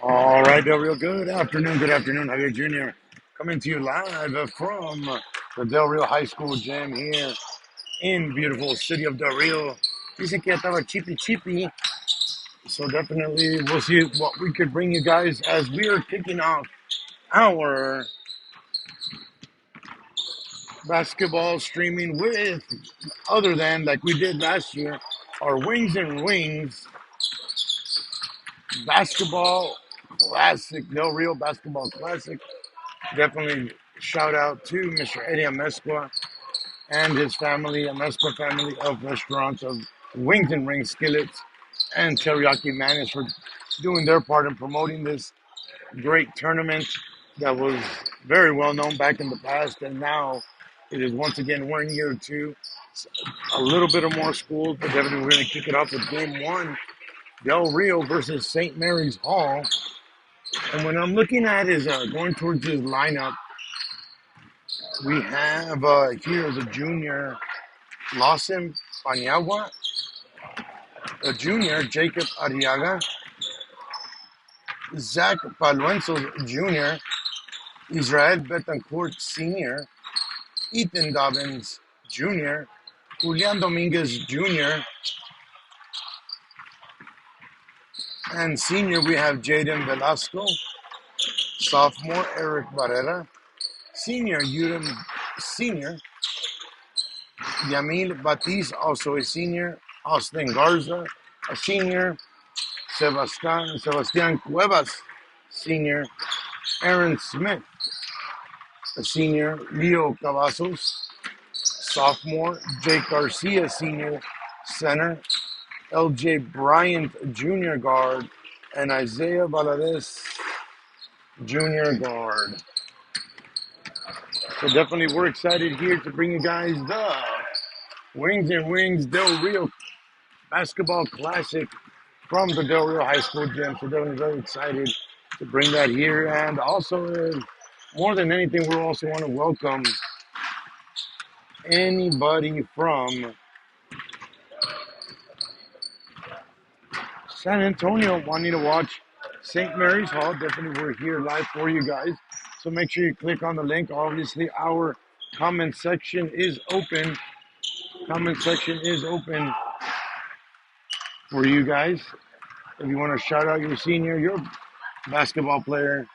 All right, Del Rio. Good afternoon. Good afternoon, Javier Jr. Coming to you live from the Del Rio High School gym here in beautiful city of Del Rio. Dicen que ya estaba chippy chippy, so definitely we'll see what we could bring you guys as we are kicking off our basketball streaming with, other than like we did last year, our Wings and Wings basketball classic, Del Rio basketball classic. Definitely shout out to Mr. Eddie Amezcua and his family, Amezcua family of restaurants of Wings and Rings Skillets and Teriyaki Manis for doing their part in promoting this great tournament that was very well known back in the past, and now it is once again 1 year two. A little bit of more schools, but definitely we're going to kick it off with game one, Del Rio versus St. Mary's Hall. And when I'm looking at is going towards his lineup, we have here as a junior, Lawson Paniagua, a junior, Jacob Arriaga, Zach Paluenzo Jr., Israel Betancourt Sr., Ethan Dobbins Jr., Julian Dominguez Jr., and senior we have Jaden Velasco, sophomore Eric Barrera, senior Senior Yamil Batiz, also a senior, Austin Garza, a senior, Sebastian Cuevas, senior, Aaron Smith, a senior, Leo Cavazos, sophomore, Jake Garcia, senior, center, LJ Bryant, junior guard, and Isaiah Valadez, junior guard. So definitely we're excited here to bring you guys the Wings and Wings Del Rio Basketball Classic from the Del Rio High School gym. So definitely very excited to bring that here. And also, more than anything, we also want to welcome anybody from San Antonio wanting to watch St. Mary's Hall. Definitely we're here live for you guys. So make sure you click on the link. Obviously, our comment section is open. Comment section is open for you guys. If you want to shout out your senior, your basketball player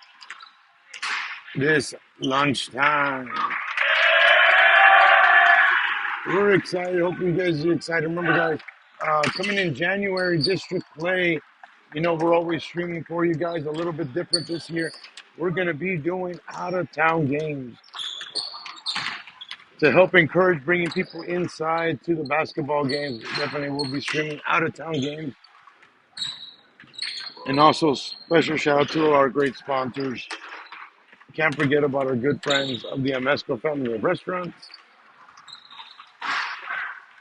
this lunchtime. We're excited. Hope you guys are excited. Remember, guys, coming in January, district play. You know, we're always streaming for you guys. A little bit different this year. We're going to be doing out of town games to help encourage bringing people inside to the basketball games. Definitely, we'll be streaming out of town games. And also, special shout out to our great sponsors. Can't forget about our good friends of the Amesco family of restaurants,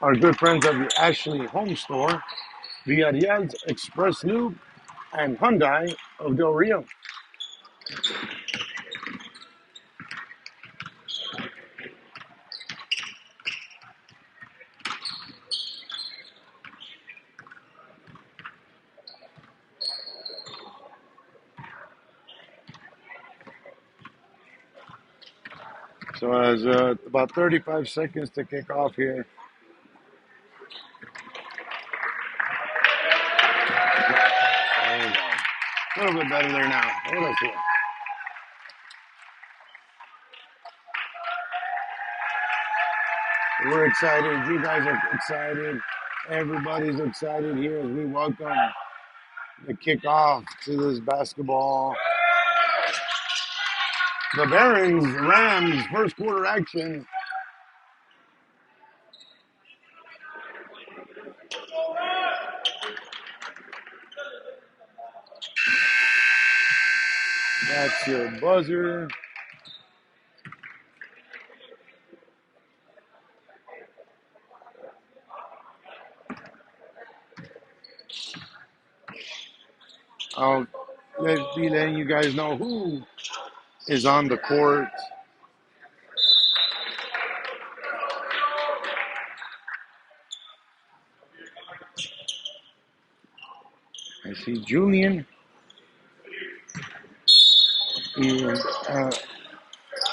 our good friends of the Ashley Home Store, Villarreal's Express Lube, and Hyundai of Del Rio. So as about 35 seconds to kick off here. There we go. A little bit better there now. What else here? We're excited. You guys are excited. Everybody's excited here as we welcome the kickoff to this basketball. The Barons Rams first quarter action. That's your buzzer. I'll be letting you guys know who is on the court. I see Julian And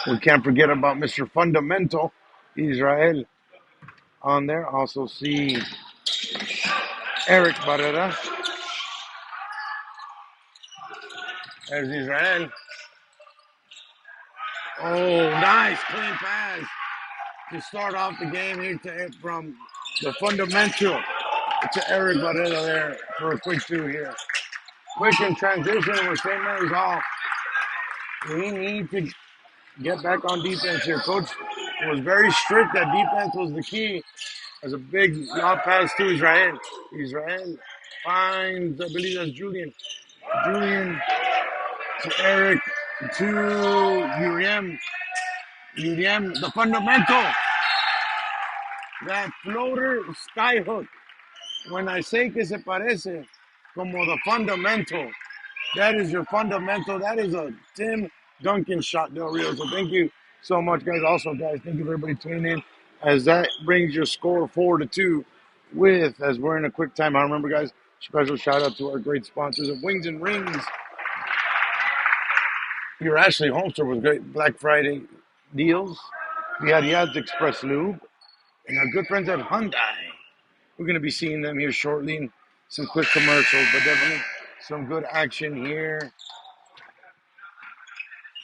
we can't forget about Mr. Fundamental, Israel, on there. Also see Eric Barrera as Israel. Oh, nice clean pass to start off the game here from the Fundamental to Eric Barrera there for a quick two here. Quick in transition with St. Mary's Hall. We need to get back on defense here. Coach was very strict that defense was the key. There's a big lob pass to Israel. Israel finds, I believe that's Julian. Julian to Eric to Uriam. Uriam, the fundamental. That floater skyhook. When I say que se parece como the fundamental, that is your fundamental. That is a Tim Duncan shot, Del Rio. So thank you so much, guys. Also, guys, thank you for everybody tuning in as that brings your score 4-2 with, as we're in a quick time. I remember, guys, special shout out to our great sponsors of Wings and Rings. Your Ashley Holmster with great Black Friday deals. We had Yad's Express Lube and our good friends at Hyundai. We're going to be seeing them here shortly in some quick commercials, but definitely some good action here.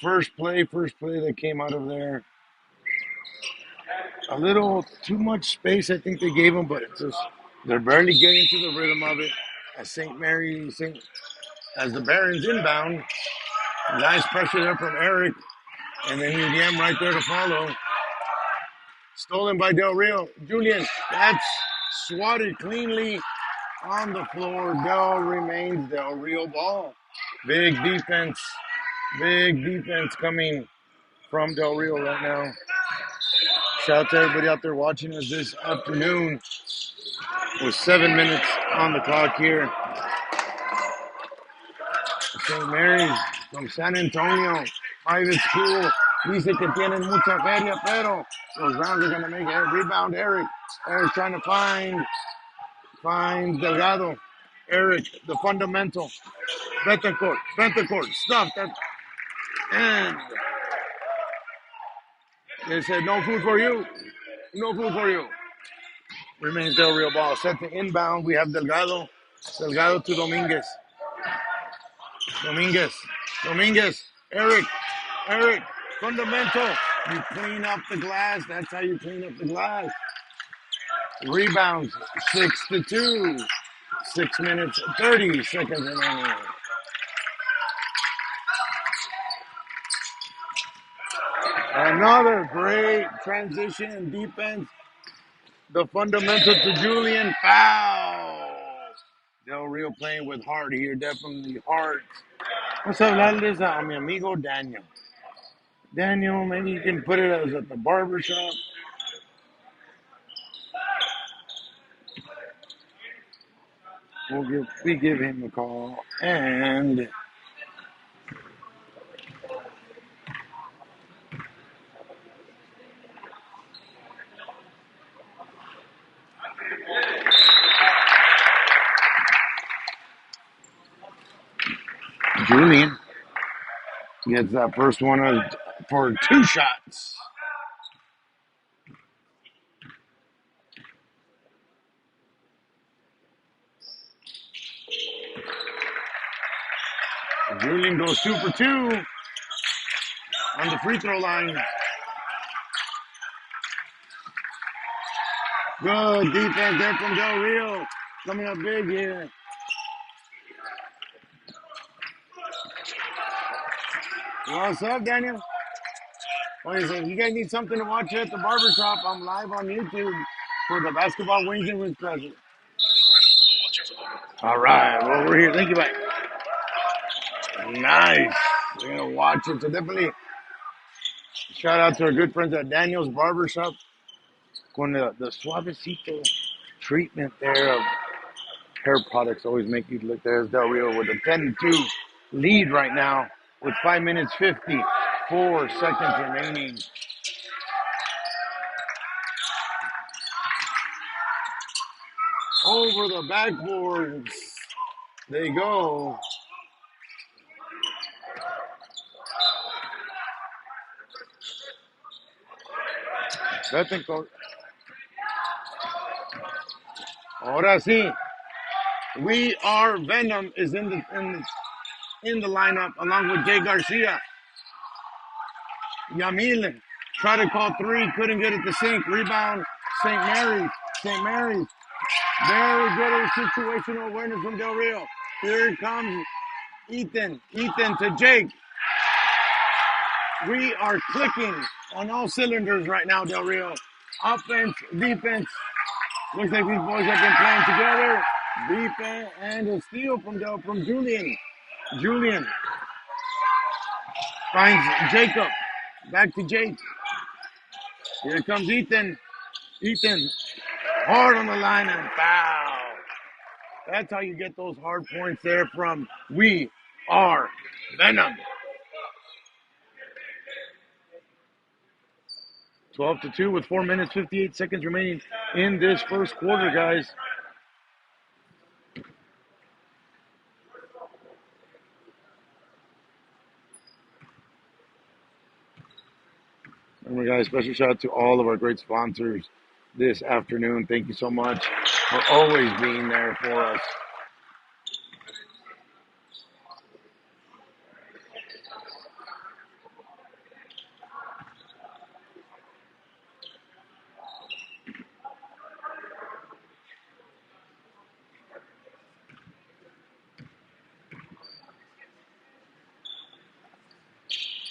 First play that came out of there. A little too much space, I think they gave them, but it's just they're barely getting to the rhythm of it. As as the Barons inbound, nice pressure there from Eric, and then UDM right there to follow. Stolen by Del Rio. Julian, that's swatted cleanly on the floor. Remains Del Rio ball. Big defense coming from Del Rio right now. Shout out to everybody out there watching us this afternoon with 7 minutes on the clock here. St. Mary's from San Antonio, private school. Dice que tienen mucha feria, pero los Browns are going to make a rebound. Eric trying to find Delgado. Eric, the fundamental. Betancourt, stuff that. And they said, no food for you. No food for you. Remains Del Rio ball. Set to inbound. We have Delgado. Delgado to Dominguez. Eric, fundamental. You clean up the glass. That's how you clean up the glass. Rebounds, 6-2. 6 minutes, 30 seconds remaining. Another great transition and defense. The fundamental to Julian. Foul. Del Rio playing with heart here. Definitely heart. Vamos a hablarles a mi amigo Daniel. Daniel, maybe you can put it as at the barber shop. We give him a call. And Julian gets that first one for 2 shots. Julian goes 2 for 2 on the free throw line. Good defense there from Del Rio. Coming up big here. What's up, Daniel? What is it? You guys need something to watch at the barbershop? I'm live on YouTube for the Basketball Wings and Rings present. All right. Well, we're here. Thank you, bye. Nice. We're going to watch it. So definitely shout out to our good friends at Daniel's Barbershop. Con the suavecito treatment there of hair products always make you look. There's Del Rio with a 10-2 lead right now with 5 minutes 54 seconds remaining. Over the backboards they go. Betancourt. Ahora sí, we are Venom is in the lineup along with Jay Garcia. Yamil tried to call three, couldn't get it to sink. Rebound, St. Mary's. St. Mary's. Very good situational awareness from Del Rio. Here comes Ethan. Ethan to Jake. We are clicking on all cylinders right now, Del Rio. Offense, defense. Looks like these boys have been playing together. Defense and a steal from Julian. Julian finds Jacob. Back to Jake. Here comes Ethan. Ethan hard on the line and foul. That's how you get those hard points there from We Are Venom. 12-2 with 4 minutes, 58 seconds remaining in this first quarter, guys. Remember, guys, special shout out to all of our great sponsors this afternoon. Thank you so much for always being there for us.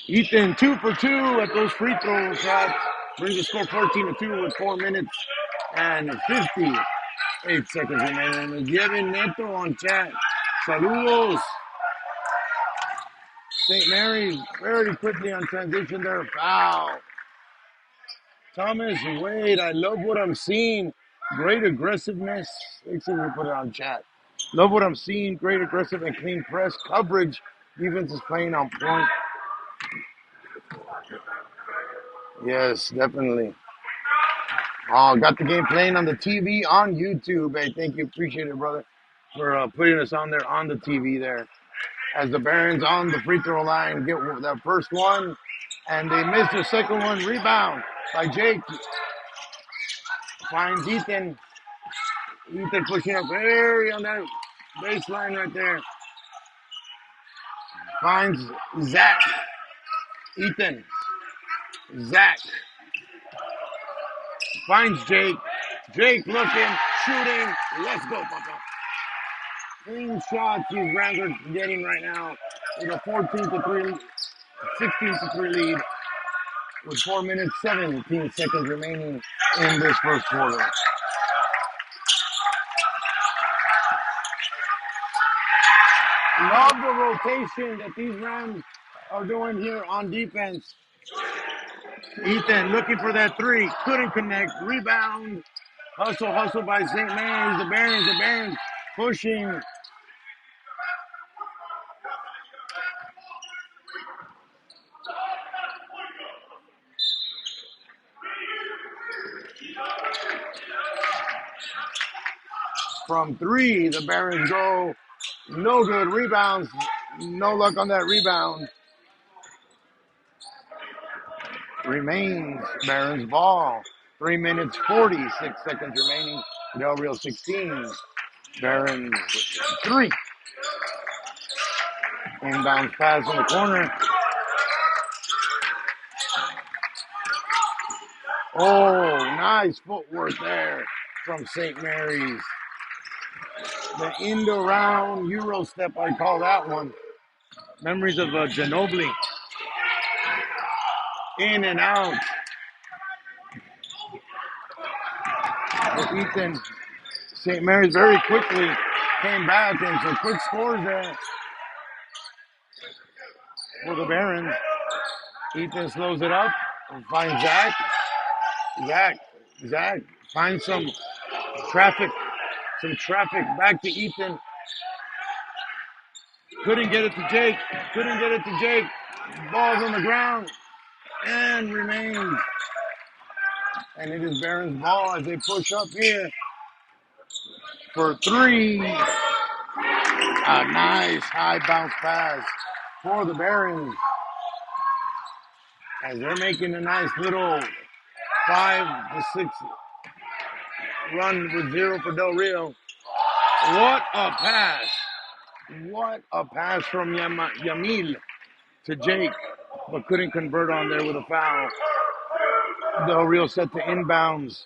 Ethan 2 for 2 at those free throw shots. Brings the score 14-2 with 4 minutes and 58 seconds remaining. Giving Neto on chat. Saludos. St. Mary's very quickly on transition there. Foul. Thomas Wade, I love what I'm seeing. Great aggressiveness. Let's see if we put it on chat. Love what I'm seeing. Great aggressive and clean press coverage. Defense is playing on point. Yes, definitely. Oh, got the game playing on the TV on YouTube. Hey, thank you. Appreciate it, brother, for putting us on there on the TV there. As the Barons on the free throw line get that first one, and they miss the second one. Rebound by Jake. Finds Ethan. Ethan pushing up very on that baseline right there. Finds Zach. Ethan. Zach. Finds Jake. Jake looking, shooting. Let's go, Papa. Clean shots these Rams are getting right now with a 14-3, 16-3 lead with 4 minutes, 17 seconds remaining in this first quarter. Love the rotation that these Rams are doing here on defense. Ethan looking for that three, couldn't connect. Rebound, hustle by St. Mary's. The Barons pushing. From three, the Barons go. No good. Rebounds. No luck on that rebound. Remains Barons ball. 3 minutes, 46 seconds remaining. Del Rio 16. Barons 3. Inbounds pass in the corner. Oh, nice footwork there from St. Mary's. The end around Euro step, I call that one. Memories of Ginobili. In and out. For Ethan, St. Mary's very quickly came back, and some quick scores there for the Barons. Ethan slows it up and finds Zach. Zach finds some traffic back to Ethan. Couldn't get it to Jake. Ball's on the ground and remains. And it is Barons' ball as they push up here for three. A nice high bounce pass for the Barons as they're making a nice little 5-6 run with 0 for Del Rio. What a pass. What a pass from Yamil to Jake, but couldn't convert on there with a foul. Del Rio set to inbounds.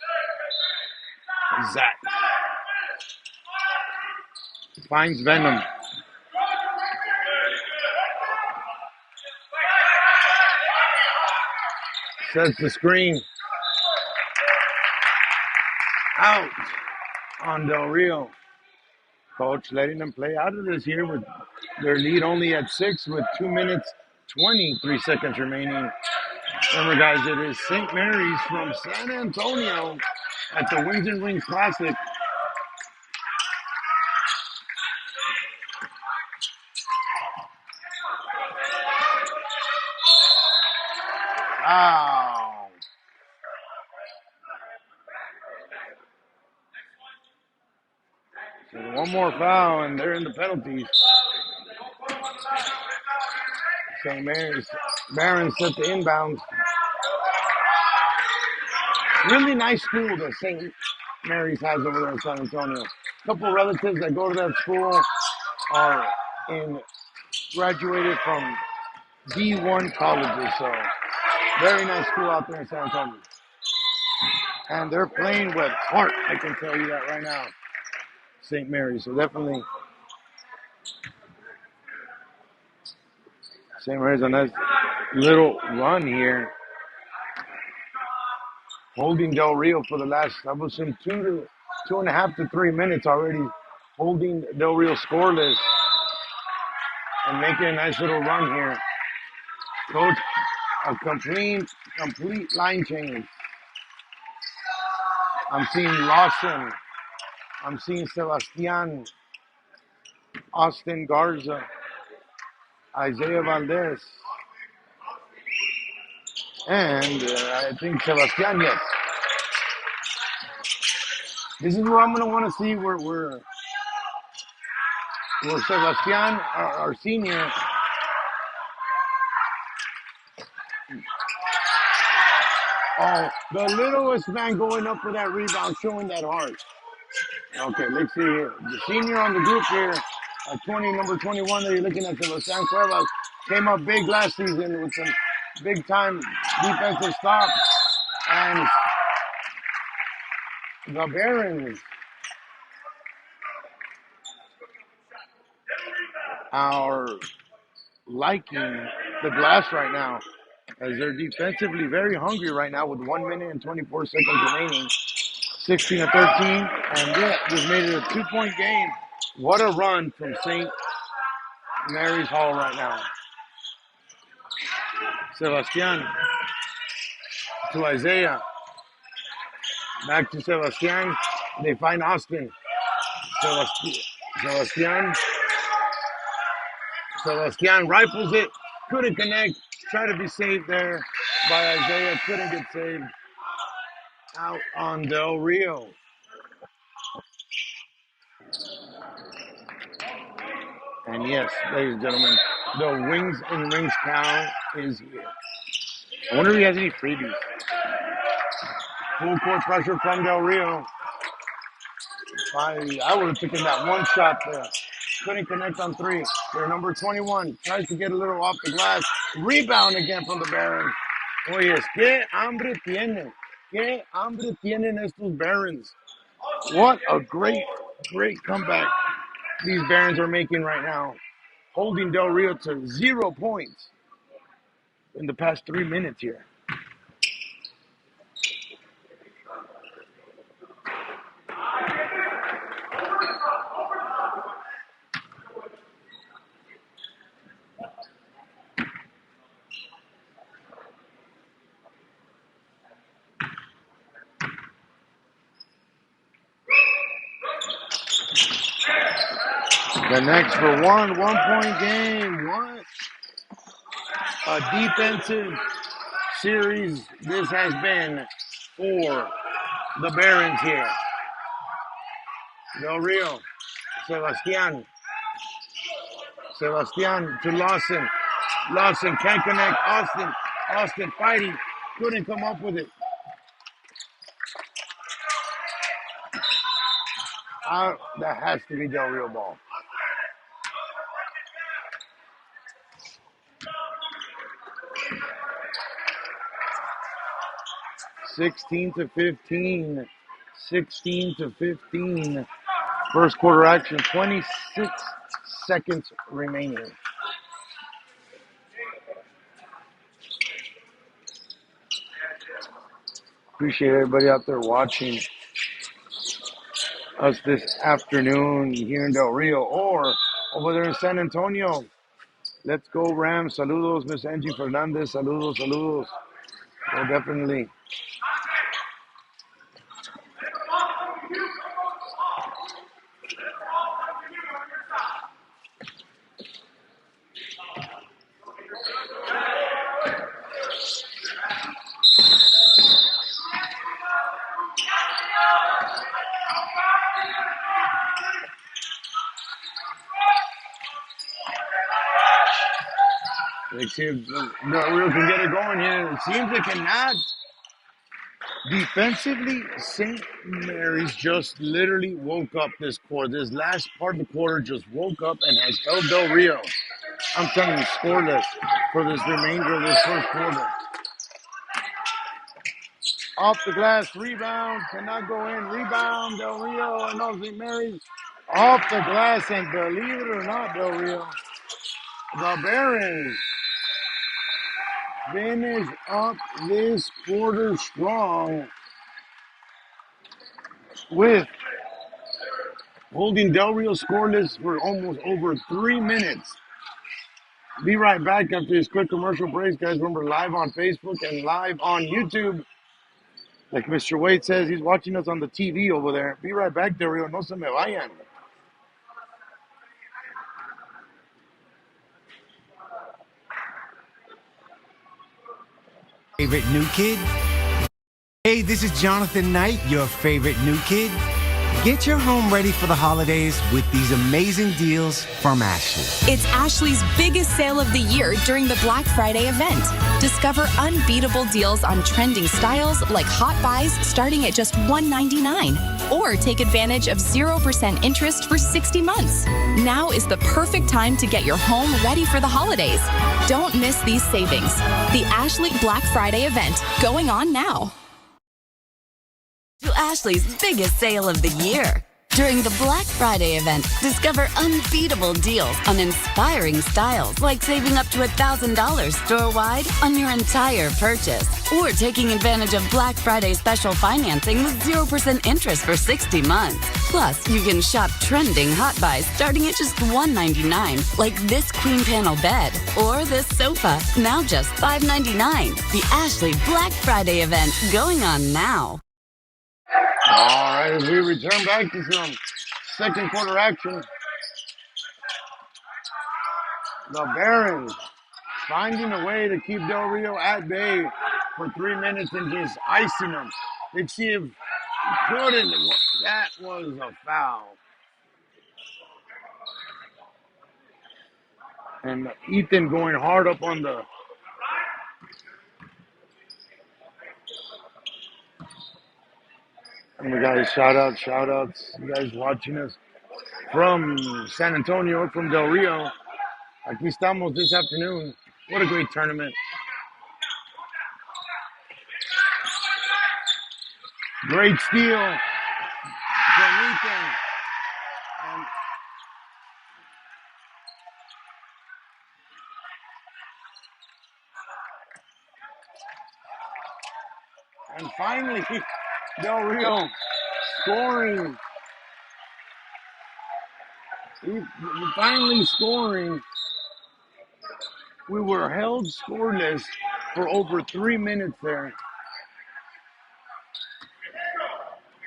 Zach finds Venom. Sets the screen. Out on Del Rio. Coach letting them play out of this here with their lead only at 6 with 2 minutes, 23 seconds remaining. Remember, guys, it is St. Mary's from San Antonio at the Wings and Rings Classic. Wow. So one more foul, and they're in the penalties. St. Mary's. Barron set the inbounds. Really nice school that St. Mary's has over there in San Antonio. A couple relatives that go to that school are graduated from D1 colleges, so very nice school out there in San Antonio. And they're playing with heart, I can tell you that right now. St. Mary's, so definitely St. Mary's on a nice little run here. Holding Del Rio for the last, I would assume, 2.5 to 3 minutes already. Holding Del Rio scoreless and making a nice little run here. Coach, a complete line change. I'm seeing Lawson. I'm seeing Sebastian, Austin Garza, Isaiah Valdez, and I think Sebastian, yes. This is where I'm going to want to see where Sebastian, our senior, the littlest man going up for that rebound, showing that heart. Okay, let's see here. The senior on the group here, number 21 that you're looking at, Sebastian Cuevas, came up big last season with some big-time defensive stops. And the Barons are liking the glass right now, as they're defensively very hungry right now with 1 minute and 24 seconds remaining. 16-13, and yeah, just made it a 2-point game. What a run from St. Mary's Hall right now. Sebastian to Isaiah. Back to Sebastian. They find Austin. Sebastian rifles it. Couldn't connect. Tried to be saved there by Isaiah. Couldn't get saved. Out on Del Rio. And yes, ladies and gentlemen, the Wings and Rings cow is here. I wonder if he has any freebies. Full court pressure from Del Rio. I would have taken that one shot there. Couldn't connect on 3. Their number 21 tries to get a little off the glass. Rebound again from the Barons. Oyes, qué hambre tienen. Qué hambre tienen estos Barons. What a great comeback these Barons are making right now. Holding Del Rio to 0 points in the past 3 minutes here. The next for one-point game. What a defensive series this has been for the Barons here. Del Rio, Sebastian to Lawson. Lawson can't connect. Austin fighting. Couldn't come up with it. That has to be Del Rio ball. 16-15. 16-15. First quarter action. 26 seconds remaining. Appreciate everybody out there watching us this afternoon here in Del Rio or over there in San Antonio. Let's go Rams. Saludos, Miss Angie Fernandez. Saludos, saludos. Well, definitely. Let's see if Del Rio can get it going here. It seems they cannot. Defensively, St. Mary's just literally woke up this quarter. This last part of the quarter just woke up and has held Del Rio. I'm telling you, scoreless for this remainder of this first quarter. Off the glass, rebound, cannot go in. Rebound, Del Rio, and no, St. Mary's. Off the glass, and believe it or not, Del Rio, the Barons finish up this quarter strong with holding Del Rio scoreless for almost over 3 minutes. Be right back after this quick commercial break, guys. Remember, live on Facebook and live on YouTube. Like Mr. Wade says, he's watching us on the TV over there. Be right back, Del Rio. No se me vayan. Favorite new kid? Hey, this is Jonathan Knight, your favorite new kid. Get your home ready for the holidays with these amazing deals from Ashley. It's Ashley's biggest sale of the year during the Black Friday event. Discover unbeatable deals on trending styles like Hot Buys starting at just $199. Or take advantage of 0% interest for 60 months. Now is the perfect time to get your home ready for the holidays. Don't miss these savings. The Ashley Black Friday event, going on now. To Ashley's biggest sale of the year. During the Black Friday event, discover unbeatable deals on inspiring styles like saving up to $1,000 store-wide on your entire purchase. Or taking advantage of Black Friday special financing with 0% interest for 60 months. Plus, you can shop trending Hot Buys starting at just $199, like this queen panel bed or this sofa, now just $599. The Ashley Black Friday event, going on now. All right, as we return back to some second quarter action, the Barons finding a way to keep Del Rio at bay for 3 minutes and just icing them. Let's see if couldn't. That was a foul. And Ethan going hard up on the and we guys, shout outs, you guys watching us from San Antonio, from Del Rio. Aquí estamos this afternoon. What a great tournament. Great steal from Ethan. And finally, Del Rio scoring. Finally scoring. We were held scoreless for over 3 minutes there.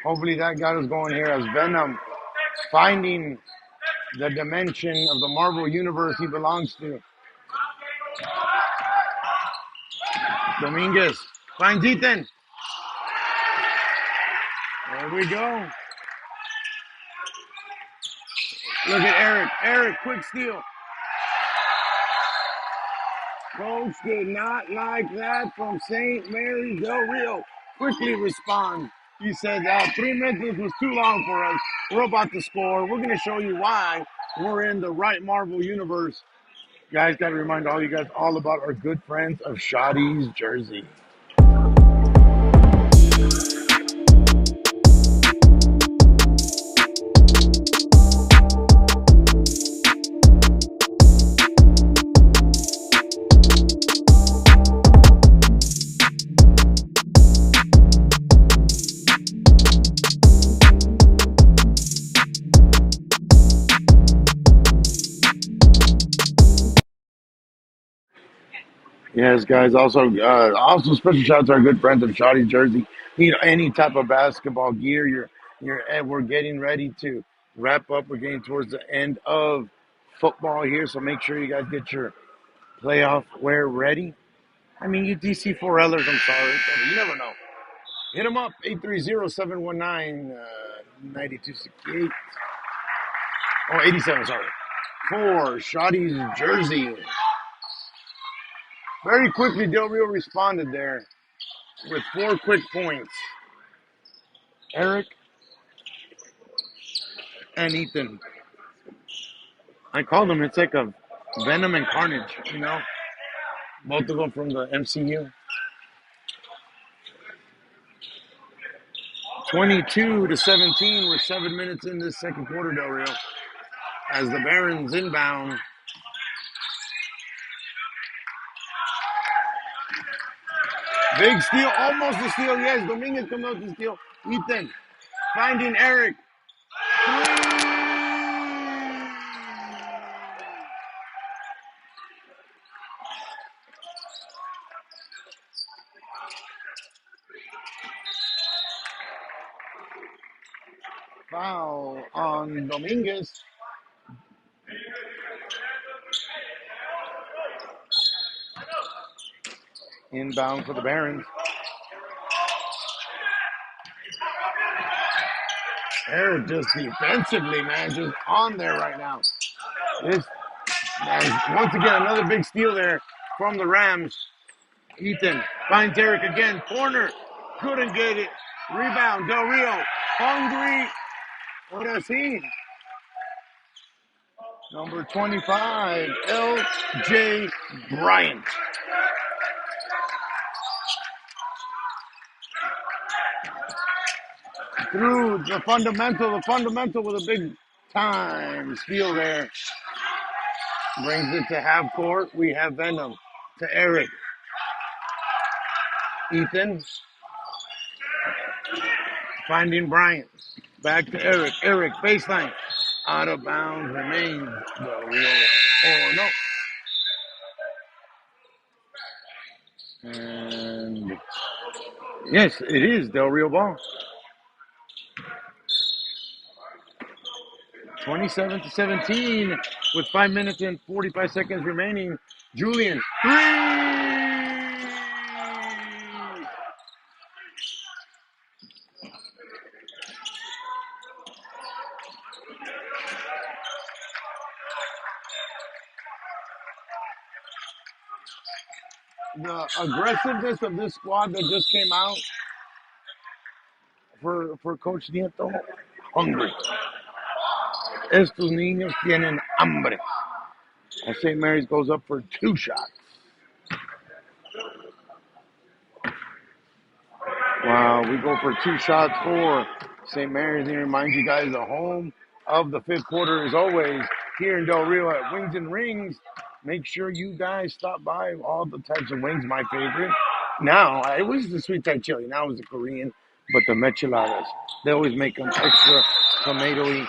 Hopefully that got us going here as Venom finding the dimension of the Marvel Universe he belongs to. Dominguez finds Ethan. There we go. Look at Eric. Eric, quick steal. Coach did not like that from St. Mary's. Del Rio quickly respond. He said 3 minutes was too long for us. We're about to score. We're going to show you why we're in the right Marvel universe. Guys, got to remind all you guys all about our good friends of Shoddy's Jersey. Yes, guys. Also special shout out to our good friends of Shoddy Jersey. Any type of basketball gear. And we're getting ready to wrap up. We're getting towards the end of football here, so make sure you guys get your playoff wear ready. I mean, you DC 4Lers, I'm sorry. You never know. Hit them up, 830-719-9268. Oh, 87, sorry. For Shoddy's Jersey. Very quickly, Del Rio responded there with 4 quick points. Eric and Ethan. I call them, it's like a Venom and Carnage, Both of them from the MCU. 22-17 with 7 minutes in this second quarter, Del Rio. As the Barons inbound. Big steal, almost a steal, yes. Dominguez comes out to steal. Ethan finding Eric. Foul on Dominguez. Inbound for the Barons. Eric just defensively, man, just on there right now. Once again, another big steal there from the Rams. Ethan finds Eric again. Corner. Couldn't get it. Rebound. Del Rio. Hungry. What a scene. Number 25, L.J. Bryant. Through the fundamental with a big time steal there. Brings it to half court. We have Venom to Eric. Ethan finding Bryant. Back to Eric. Eric, baseline. Out of bounds remains. Del Rio. Oh, no. And yes, it is Del Rio ball. 27-17 with 5 minutes and 45 seconds remaining. Julian. 3! The aggressiveness of this squad that just came out for Coach Nieto, hungry. Estos niños tienen hambre. As St. Mary's goes up for 2 shots. Wow, we go for 2 shots for St. Mary's. And remind you guys, the home of the 5th quarter is always here in Del Rio at Wings and Rings. Make sure you guys stop by all the types of wings. My favorite. Now, it was the sweet Thai chili. Now it's the Korean, but the micheladas. They always make them extra tomatoey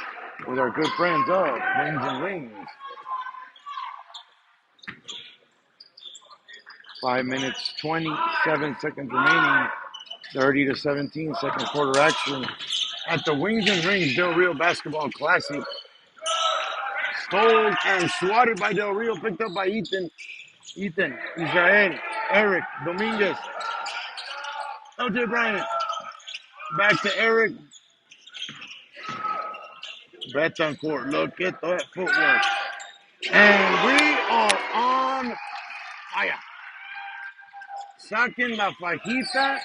with our good friends of Wings and Rings. 5 minutes, 27 seconds remaining. 30-17, second quarter action at the Wings and Rings Del Rio Basketball Classic. Stole and swatted by Del Rio, picked up by Ethan, Israel, Eric, Dominguez, L.J. Bryant. Back to Eric. Betancourt, look at that footwork. And we are on fire. Saquen la fajita.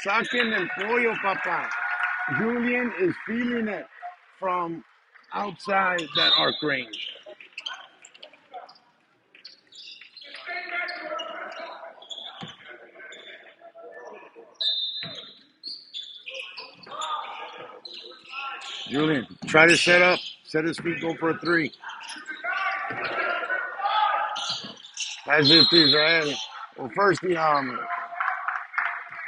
Saquen el pollo, papa. Julian is feeling it from outside that arc range. Julian, try to set his feet, go for a three. That's it to Israel. Well, first the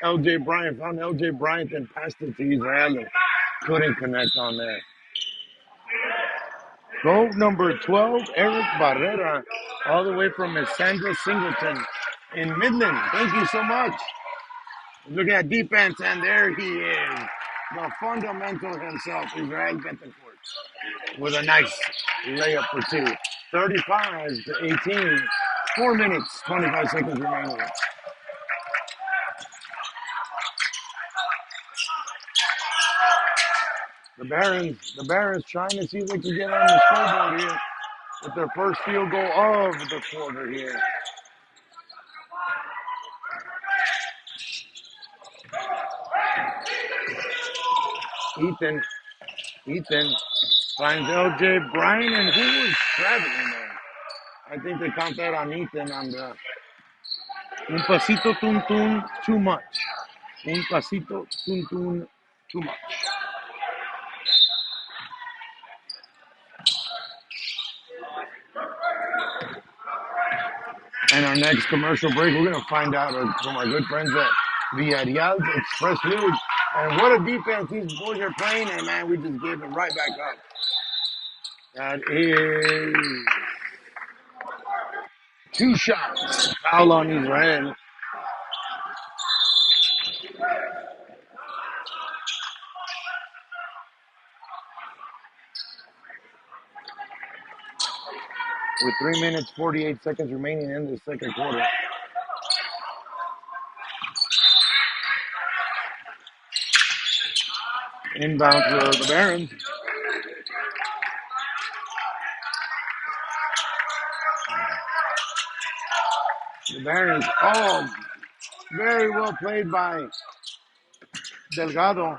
LJ Bryant found LJ Bryant and passed it to Israel and couldn't connect on there. Goal number 12, Eric Barrera, all the way from Miss Sandra Singleton in Midland. Thank you so much. Look at defense, and there he is. The fundamental himself, Israel Betancourt, with a nice layup for two. 35-18. 4 minutes, 25 seconds remaining. The Barons trying to see if they can get on the scoreboard here with their first field goal of the quarter here. Ethan finds LJ Bryan, and who was traveling there? I think they count that on Ethan on the un pasito tun tun too much. Un pasito tun tun too much. And our next commercial break, we're going to find out from our good friends at Villarreal's Express Village. And what a defense these boys are playing, and man, we just gave it right back up. That is 2 shots. Foul on Israel. With 3 minutes, 48 seconds remaining in the second quarter. Inbound for the Barons. The Barons, very well played by Delgado,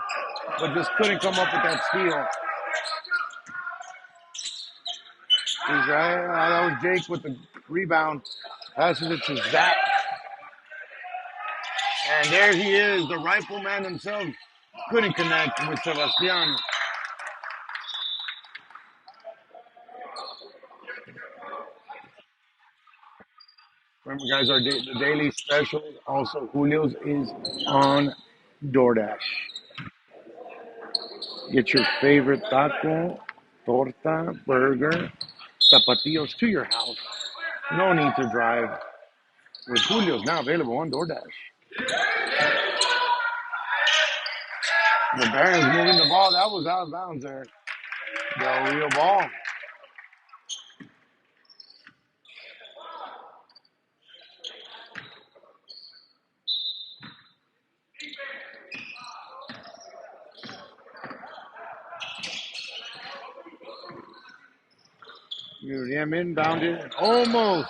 but just couldn't come up with that steal. Israel, that was Jake with the rebound. Passes it to Zach. And there he is, the rifleman himself. Couldn't connect with Sebastian. Remember, guys, the daily special, also Julio's, is on DoorDash. Get your favorite taco, torta, burger, tapatios to your house. No need to drive. With Julio's now available on DoorDash. The Barons moving the ball. That was out of bounds there. The real ball. Miriam inbounded. Almost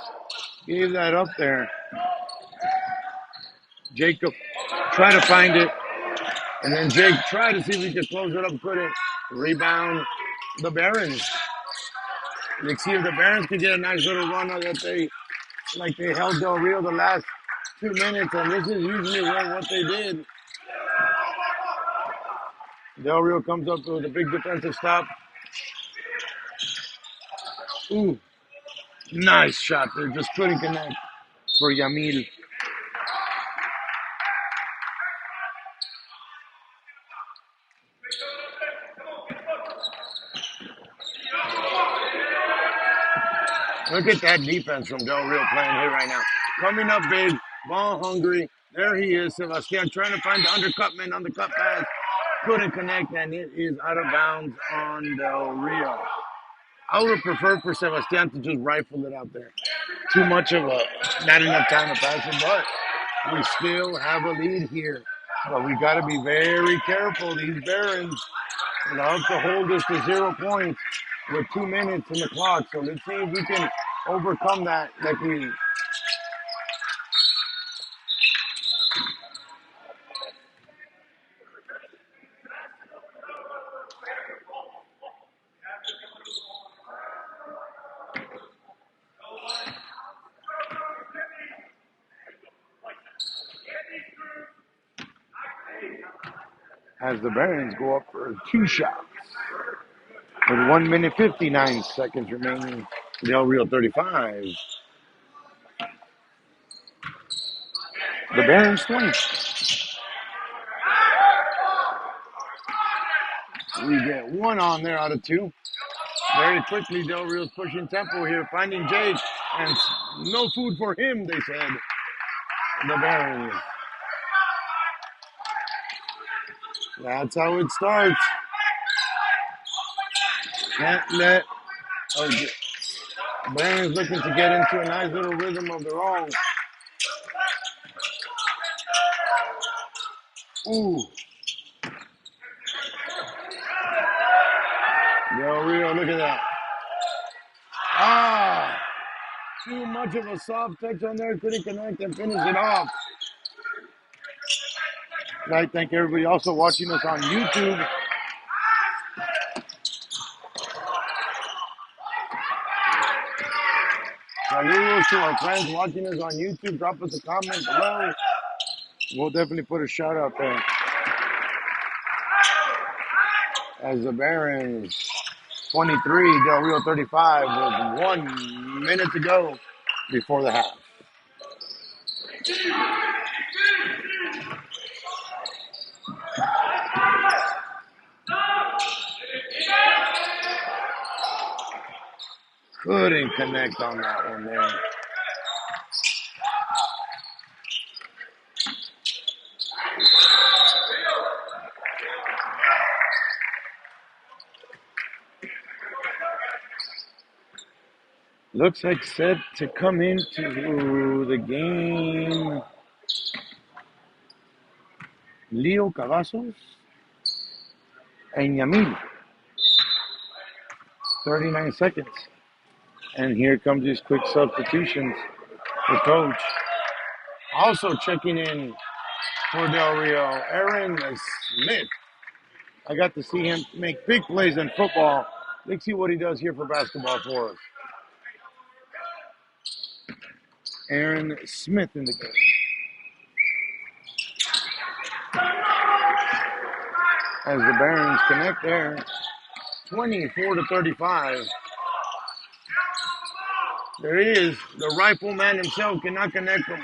gave that up there. Jacob tried to find it. And then Jake tried to see if he could close it up. Couldn't. Rebound the Barons. Let's see if the Barons could get a nice little run that they held Del Rio the last 2 minutes. And this is usually what they did. Del Rio comes up with a big defensive stop. Ooh, nice shot there. Just couldn't connect for Yamil. Look at that defense from Del Rio playing here right now. Coming up big, ball hungry. There he is, Sebastian, trying to find the undercutman on the cut pass. Couldn't connect, and it is out of bounds on Del Rio. I would have preferred for Sebastian to just rifle it out there. Too much of not enough time to pass it, but we still have a lead here. But we got to be very careful. These Barons love to hold us to 0 points with 2 minutes in the clock. So let's see if we can overcome that like we. as the Barons go up for 2 shots. With 1 minute 59 seconds remaining, Del Rio 35. The Barons 20. We get 1 on there out of 2. Very quickly, Del Rio's pushing tempo here, finding Jake, and no food for him, they said. The Barons. That's how it starts. Can't let Barons looking to get into a nice little rhythm of their own. Ooh. Del Rio, look at that. Ah, too much of a soft touch on there. Couldn't connect and finish it off. I'd like to thank everybody also watching us on YouTube. Saludos to our friends watching us on YouTube. Drop us a comment below. We'll definitely put a shout out there. As the Barons 23, Del Rio 35 with 1 minute to go before the half. Couldn't connect on that one there. Looks like set to come into the game. Leo Cavazos and Yamil. 39 seconds. And here comes these quick substitutions. The coach also checking in for Del Rio, Aaron Smith. I got to see him make big plays in football. Let's see what he does here for basketball for us. Aaron Smith in the game. As the Barons connect there, 24-35. There he is. The rifleman himself cannot connect them.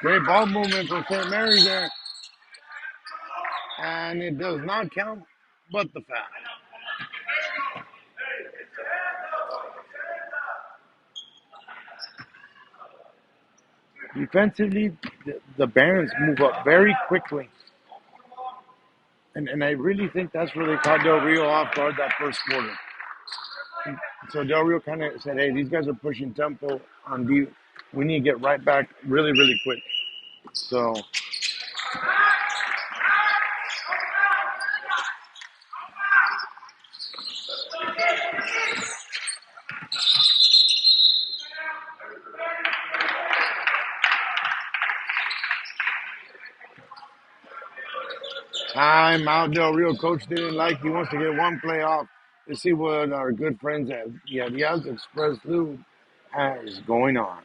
Great ball movement from St. Mary's there. And it does not count, but the foul. Defensively, the Barons move up very quickly. And I really think that's where they caught Del Rio off guard that first quarter. So Del Rio kind of said, hey, these guys are pushing tempo on D. We need to get right back really, really quick. So time out. Del Rio coach didn't like. He wants to get one play off. Let's see what our good friends at Yadiaz Express Lube has going on.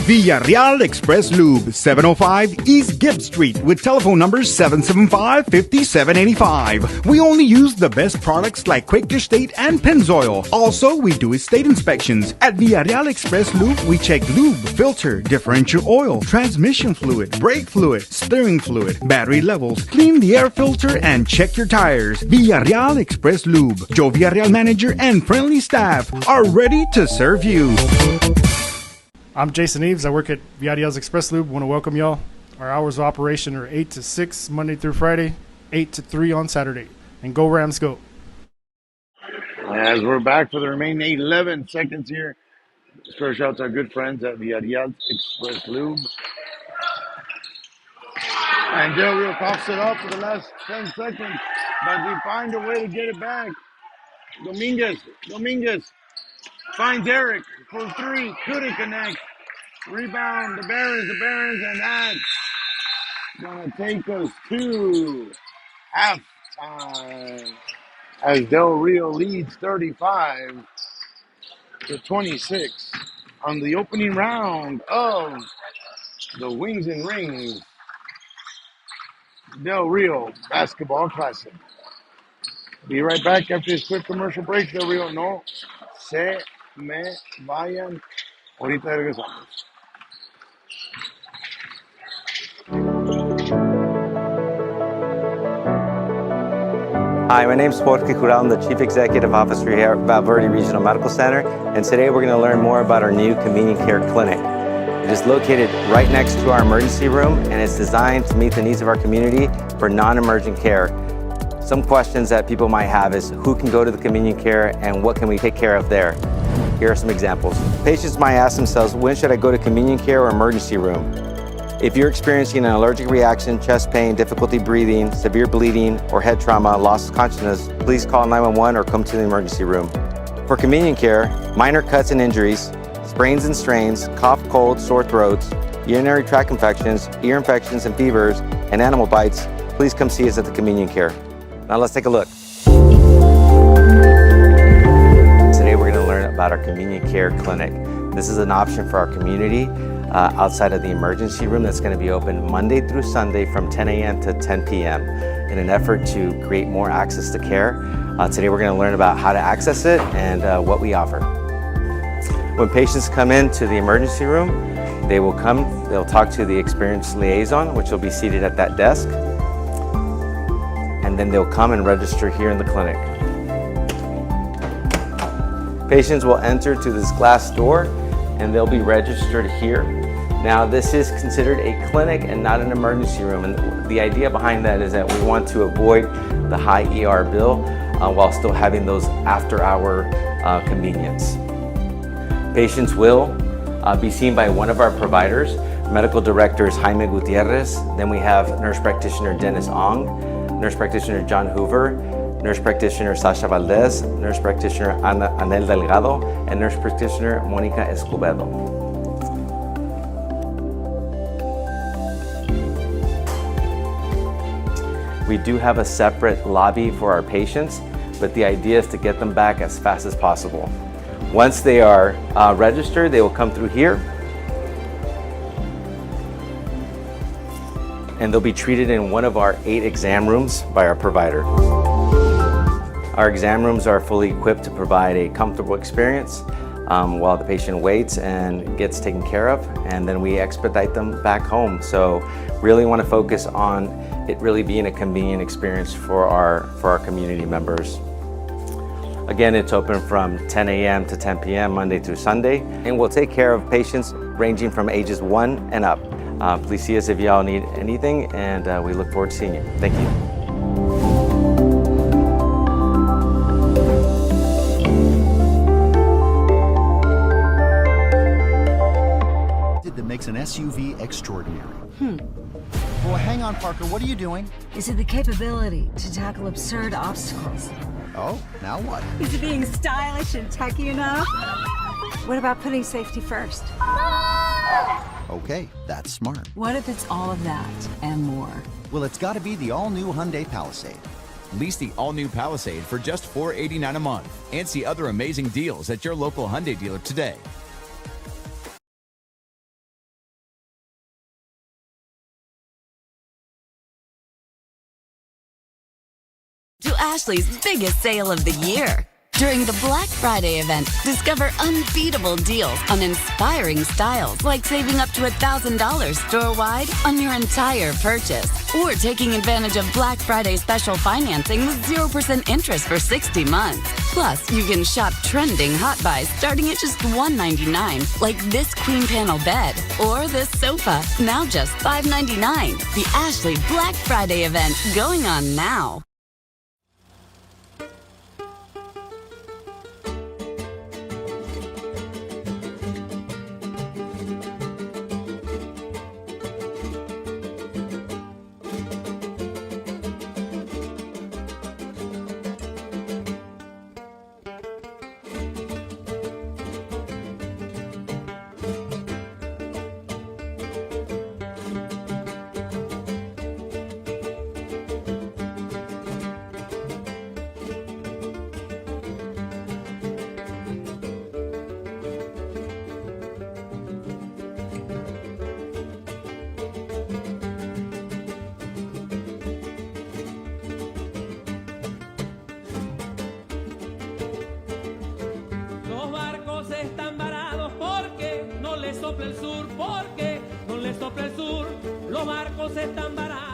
Villarreal Express Lube, 705 East Gibbs Street, with telephone numbers 775-5785. We only use the best products like Quaker State and Pennzoil. Also, we do estate inspections. At Villarreal Express Lube, we check lube, filter, differential oil, transmission fluid, brake fluid, steering fluid, battery levels, clean the air filter, and check your tires. Villarreal Express Lube. Joe Villarreal manager and friendly staff are ready to serve you. I'm Jason Eves. I work at Villarreal's Express Lube. Want to welcome y'all. Our hours of operation are 8 to 6 Monday through Friday, 8 to 3 on Saturday. And go Rams, go. As we're back for the remaining 11 seconds here, special shout out to our good friends at Villarreal Express Lube. And Del Rio coughs it up for the last 10 seconds, but we find a way to get it back. Dominguez finds Eric for 3, couldn't connect. Rebound, the Barons, and that's gonna take us to halftime as Del Rio leads 35-26 on the opening round of the Wings and Rings Del Rio Basketball Classic. Be right back after this quick commercial break. Del Rio, no se me vayan. Ahorita regresamos. Hi, my name is Jorge Jurado. I'm the Chief Executive Officer here at Valverde Regional Medical Center, and today we're going to learn more about our new Convenient Care Clinic. It is located right next to our emergency room, and it's designed to meet the needs of our community for non-emergent care. Some questions that people might have is who can go to the Convenient Care and what can we take care of there? Here are some examples. Patients might ask themselves, when should I go to Convenient Care or emergency room? If you're experiencing an allergic reaction, chest pain, difficulty breathing, severe bleeding, or head trauma, loss of consciousness, please call 911 or come to the emergency room. For Convenient Care, minor cuts and injuries, sprains and strains, cough, cold, sore throats, urinary tract infections, ear infections and fevers, and animal bites, please come see us at the Convenient Care. Now let's take a look. Today we're going to learn about our Convenient Care Clinic. This is an option for our community outside of the emergency room that's going to be open Monday through Sunday from 10 a.m. to 10 p.m. in an effort to create more access to care. Today we're going to learn about how to access it and what we offer. When patients come into the emergency room, they'll talk to the experienced liaison, which will be seated at that desk, and then they'll come and register here in the clinic. Patients will enter to this glass door and they'll be registered here. Now, this is considered a clinic and not an emergency room, and the idea behind that is that we want to avoid the high ER bill while still having those after-hour convenience. Patients will be seen by one of our providers. Medical director is Jaime Gutierrez. Then we have nurse practitioner Dennis Ong, nurse practitioner John Hoover, nurse practitioner Sasha Valdez, nurse practitioner Anel Delgado, and nurse practitioner Monica Escobedo. We do have a separate lobby for our patients, but the idea is to get them back as fast as possible. Once they are registered, they will come through here and they'll be treated in one of our 8 exam rooms by our provider. Our exam rooms are fully equipped to provide a comfortable experience while the patient waits and gets taken care of, and then we expedite them back home. So really want to focus on it really being a convenient experience for our community members. Again, it's open from 10 a.m. to 10 p.m. Monday through Sunday, and we'll take care of patients ranging from ages 1 and up. Please see us if y'all need anything, and we look forward to seeing you. Thank you. That makes an SUV extraordinary. Well, hang on, Parker. What are you doing? Is it the capability to tackle absurd obstacles? Oh, now what? Is it being stylish and techy enough? What about putting safety first? Okay, that's smart. What if it's all of that and more? Well, it's got to be the all-new Hyundai Palisade. Lease the all-new Palisade for just $489 a month and see other amazing deals at your local Hyundai dealer today. To Ashley's biggest sale of the year. During the Black Friday event, discover unbeatable deals on inspiring styles like saving up to $1,000 store-wide on your entire purchase, or taking advantage of Black Friday special financing with 0% interest for 60 months. Plus, you can shop trending hot buys starting at just $199, like this queen panel bed or this sofa, now just $599. The Ashley Black Friday event going on now. sople el sur, porque no le sopla el sur, los barcos están varados.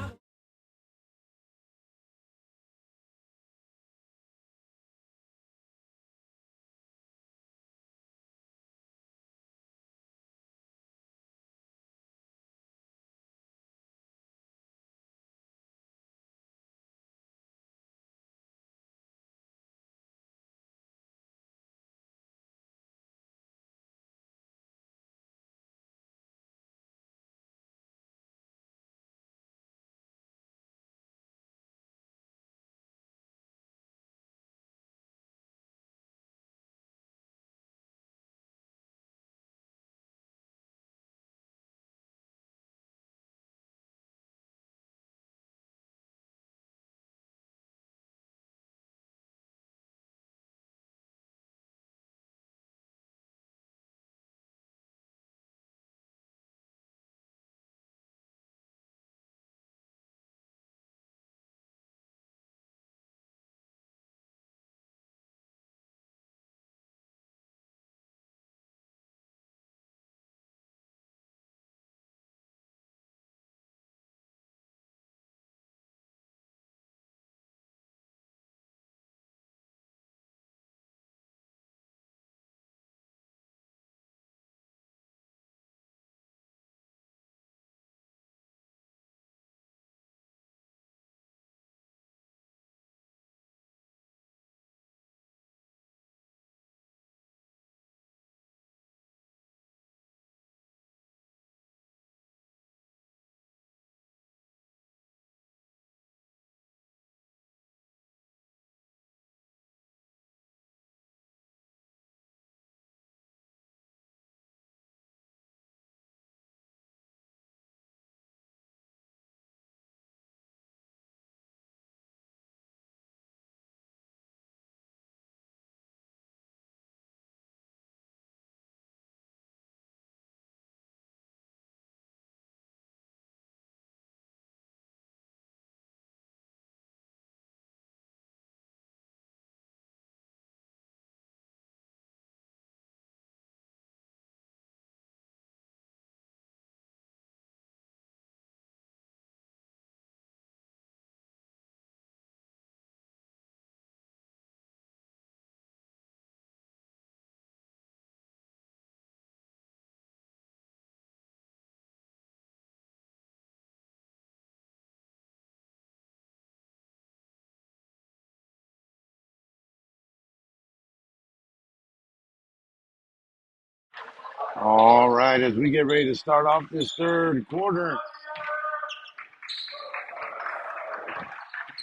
All right, as we get ready to start off this third quarter,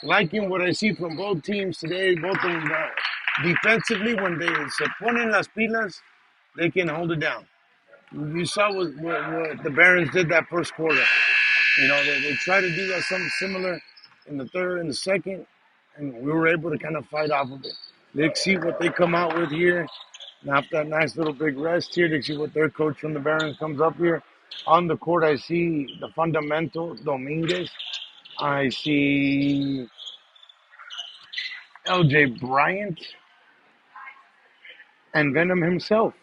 liking what I see from both teams today. Both of them defensively, when they se ponen las pilas, they can hold it down. You saw what the Barons did that first quarter. You know, they tried to do that something similar in the third and the second, and we were able to kind of fight off of it. Let's see what they come out with here. And after that nice little big rest here, to see what their coach from the Barons comes up here. On the court, I see the fundamental Dominguez. I see LJ Bryant and Venom himself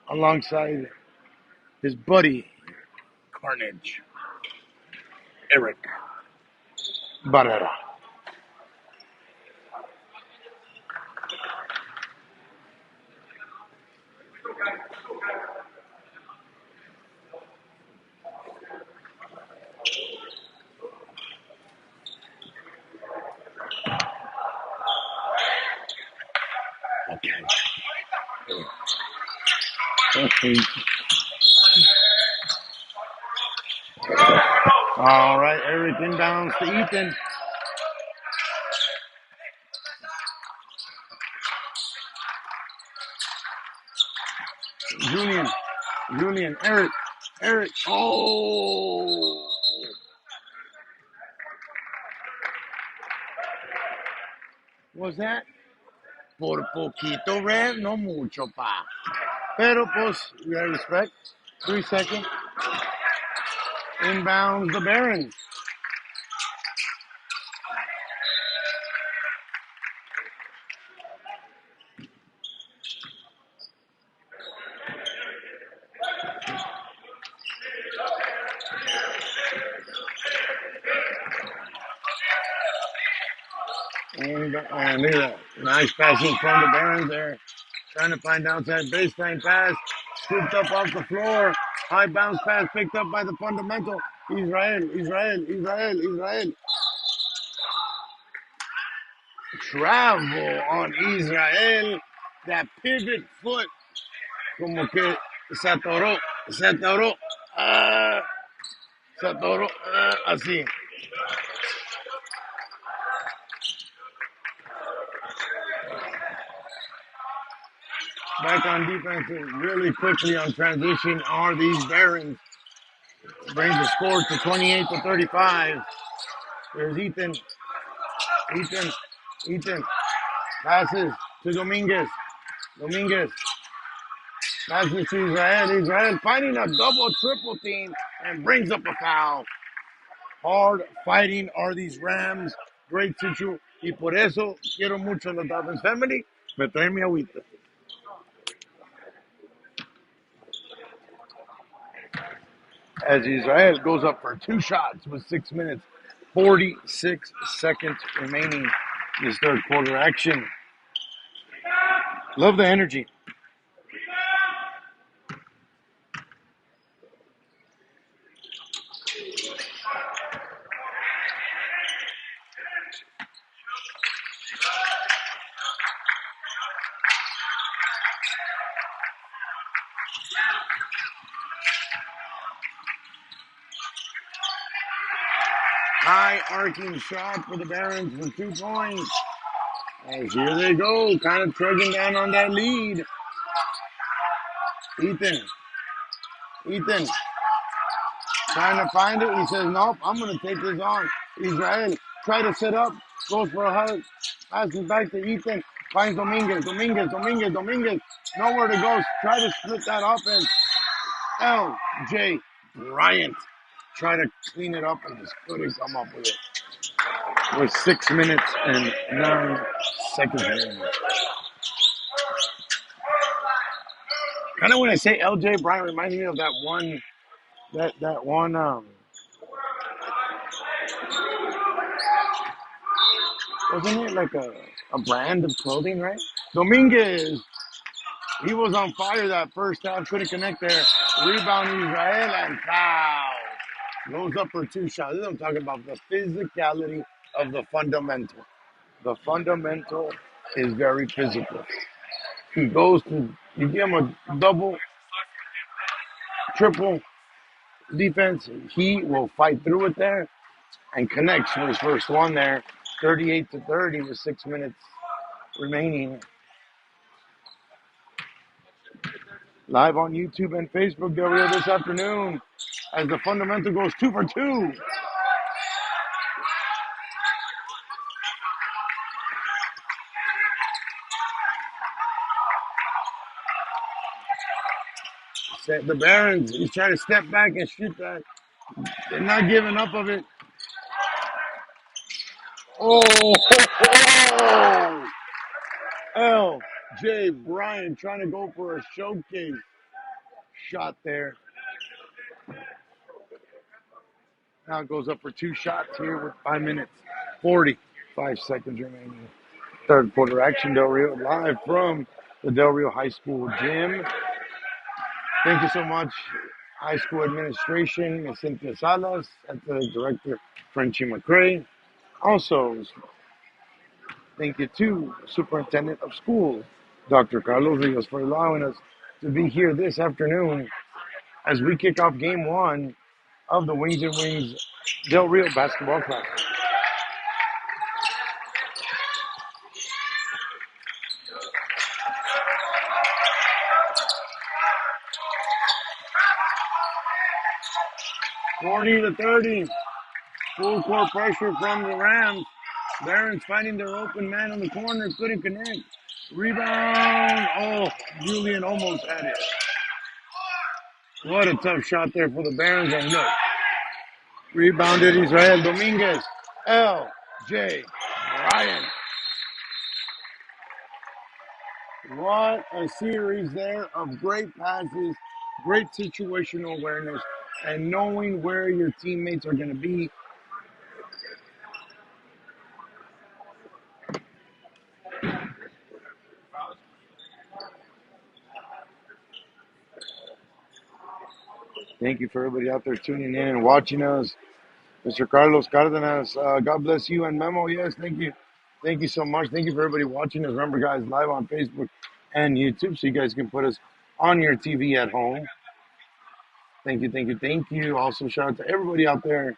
alongside his buddy Carnage, Eric Barrera. Okay. All right, Eric inbounds to Ethan. Julian, Eric. Oh, what's that? Por poquito, red, no mucho, pa. Pero, pues, we gotta respect. 3 seconds. Inbounds the Barons. And look at that. Nice passing from the Barons there. Trying to find outside baseline pass. Scooped up off the floor. High bounce pass picked up by the fundamental. Israel. Travel on Israel. That pivot foot. Como que se atoró. Así. Back on defense really quickly on transition are these Barons. Brings the score to 28-35. There's Ethan. Passes to Dominguez. Passes to Israel finding a double, triple team and brings up a foul. Hard fighting are these Rams. Great situation. Y por eso quiero mucho a los Dolphins family. Me traen mi agüita. As Israel goes up for 2 shots with 6 minutes, 46 seconds remaining in this third quarter action. Love the energy. High arcing shot for the Barons for 2 points. And here they go, kind of trudging down on that lead. Ethan trying to find it. He says, nope, I'm going to take this on. Israel try to set up, goes for a hug, passes back to Ethan, finds Dominguez. Nowhere to go. Try to split that offense. L.J. Bryant try to clean it up and just couldn't come up with it. With 6 minutes and 9 seconds remaining. Kind of when I say L.J. Bryant reminds me of that one, wasn't it like a brand of clothing, right? Dominguez. He was on fire that first half, couldn't connect there. Rebound Israel and foul. Goes up for 2 shots. This is what I'm talking about, the physicality of the fundamental. The fundamental is very physical. He goes to, you give him a double, triple defense, he will fight through it there and connects for his first one there. 38-30 with 6 minutes remaining. Live on YouTube and Facebook, Del Rio, this afternoon as the fundamental goes 2 for 2. The Barons, he's trying to step back and shoot that. They're not giving up of it. Oh! L.J. Bryant trying to go for a showcase shot there. Now it goes up for 2 shots here with 5 minutes, 45 seconds remaining. Third quarter action, Del Rio, live from the Del Rio High School gym. Thank you so much, high school administration, Ms. Cynthia Salas, and the director, Frenchie McCray. Also, thank you to Superintendent of Schools, Dr. Carlos Rios, for allowing us to be here this afternoon as we kick off game 1 of the Wings and Wings Del Rio Basketball Classic. Forty to 30. Full court pressure from the Rams. Barons finding their open man on the corner. Couldn't connect. Rebound. Oh, Julian almost had it. What a tough shot there for the Barons. And look. Rebounded Israel Dominguez. L.J. Bryant. What a series there of great passes, great situational awareness, and knowing where your teammates are going to be. Thank you for everybody out there tuning in and watching us. Mr. Carlos Cardenas, God bless you. And Memo, yes, thank you. Thank you so much. Thank you for everybody watching us. Remember, guys, live on Facebook and YouTube, so you guys can put us on your TV at home. Thank you, thank you, thank you. Also, shout out to everybody out there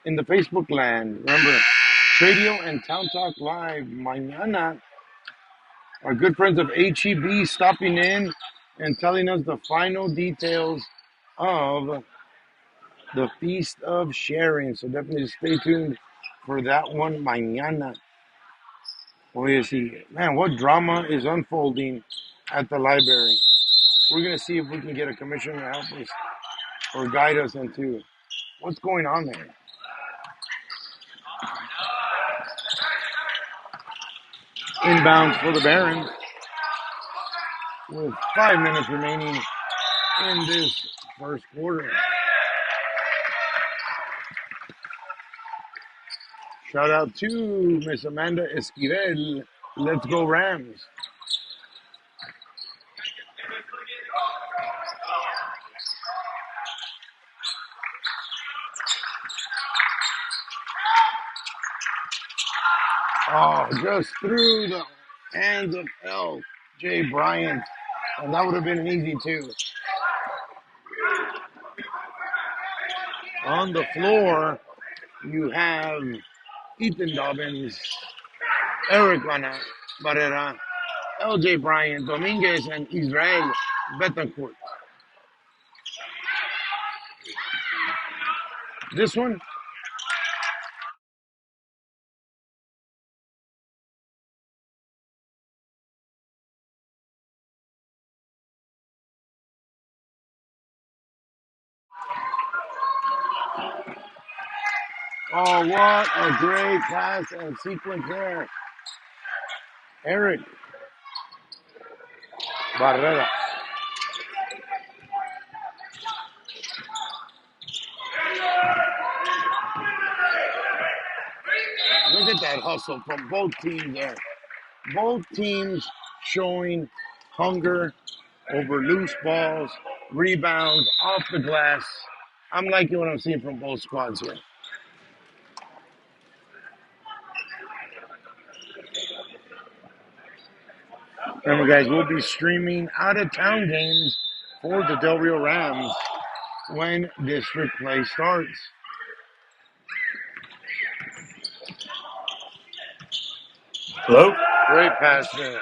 in the Facebook land. Remember, Radio and Town Talk Live, mañana. Our good friends of HEB stopping in and telling us the final details of the Feast of Sharing. So definitely stay tuned for that one mañana. Oye, see, man, what drama is unfolding at the library? We're going to see if we can get a commissioner to help us or guide us into what's going on there. Inbounds for the Barons with 5 minutes remaining in this first quarter. Shout out to Miss Amanda Esquivel. Let's go Rams. Oh, just through the hands of L.J. Bryant. And that would have been an easy two. On the floor, you have Ethan Dobbins, Eric Barrera, L.J. Bryant, Dominguez, and Israel Betancourt. This one, oh, what a great pass and sequence there. Eric Barrera. Look at that hustle from both teams there. Both teams showing hunger over loose balls, rebounds, off the glass. I'm liking what I'm seeing from both squads here. Remember, guys, we'll be streaming out-of-town games for the Del Rio Rams when district play starts. Hello? Great pass there.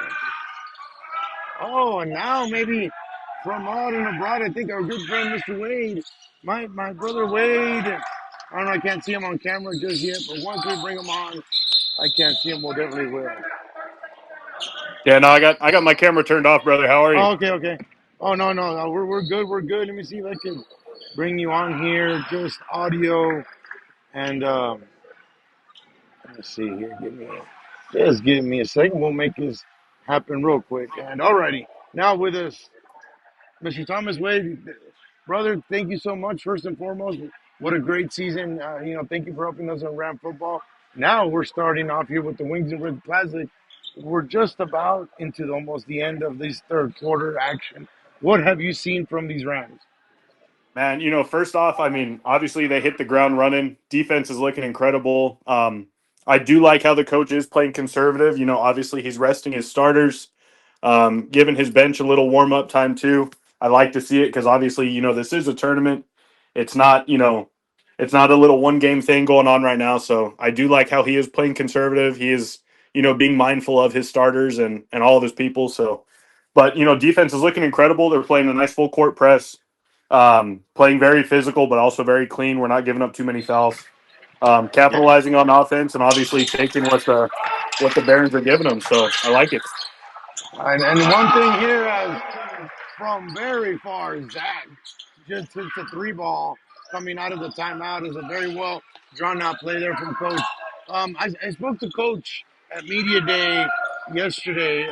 Oh, and now maybe from out and abroad, I think our good friend Mr. Wade, my brother Wade. I don't know, I can't see him on camera just yet, but once we bring him on, I can't see him, we'll definitely will. Yeah, no, I got my camera turned off, brother. How are you? Oh, okay. Oh, no, we're good. Let me see if I can bring you on here, just audio, and let's see here. Give me a second. We'll make this happen real quick. And alrighty, now with us, Mr. Thomas Wade, brother. Thank you so much. First and foremost, what a great season. Thank you for helping us on Ram football. Now we're starting off here with the Wings and Ribs Classic. We're just about into almost the end of this third quarter action. What have you seen from these Rams? Man, first off, I mean, obviously they hit the ground running. Defense is looking incredible. I do like how the coach is playing conservative. Obviously he's resting his starters, giving his bench a little warm up time too. I like to see it because obviously, this is a tournament. It's not, it's not a little one game thing going on right now. So I do like how he is playing conservative. He is, being mindful of his starters and all of his people. So, but, defense is looking incredible. They're playing a nice full court press. Playing very physical, but also very clean. We're not giving up too many fouls. Capitalizing on offense and obviously taking what the Barons are giving them. So I like it. And one thing here, from very far, Zach just hits a three ball coming out of the timeout. Is a very well drawn out play there from Coach. I spoke to Coach at Media Day yesterday,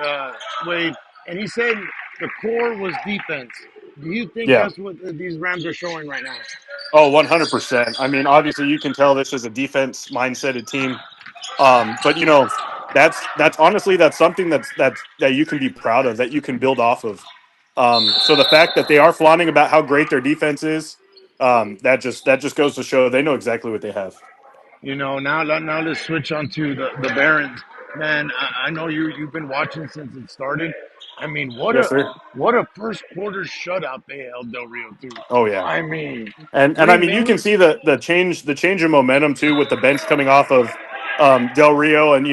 Wade, and he said the core was defense. Do you think that's what these Rams are showing right now? Oh, 100%. I mean, obviously you can tell this is a defense mindseted team. But that's honestly, that's something that you can be proud of, that you can build off of. So the fact that they are flaunting about how great their defense is, that just goes to show they know exactly what they have. Now let's switch on to the Barons. Man, I know you've been watching since it started. I mean, Yes, sir. what a first quarter shutout they held Del Rio to. Oh yeah. I mean, And I three mean, you can minutes. see the change in momentum too with the bench coming off of Del Rio, and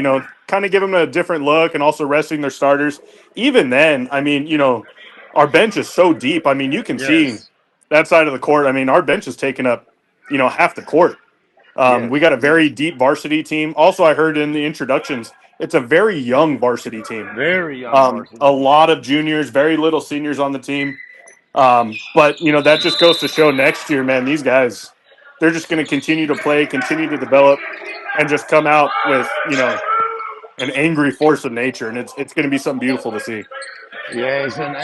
kind of give them a different look, and also resting their starters. Even then, I mean, our bench is so deep. I mean, you can see Yes, that side of the court. I mean, our bench is taking up half the court. yes, We got a yes. very deep varsity team. Also, I heard in the introductions, it's a very young varsity team. Very young varsity. A lot of juniors, very little seniors on the team. But that just goes to show next year, man, these guys, they're just going to continue to play, continue to develop, and just come out with an angry force of nature, and it's going to be something beautiful to see. Yes, and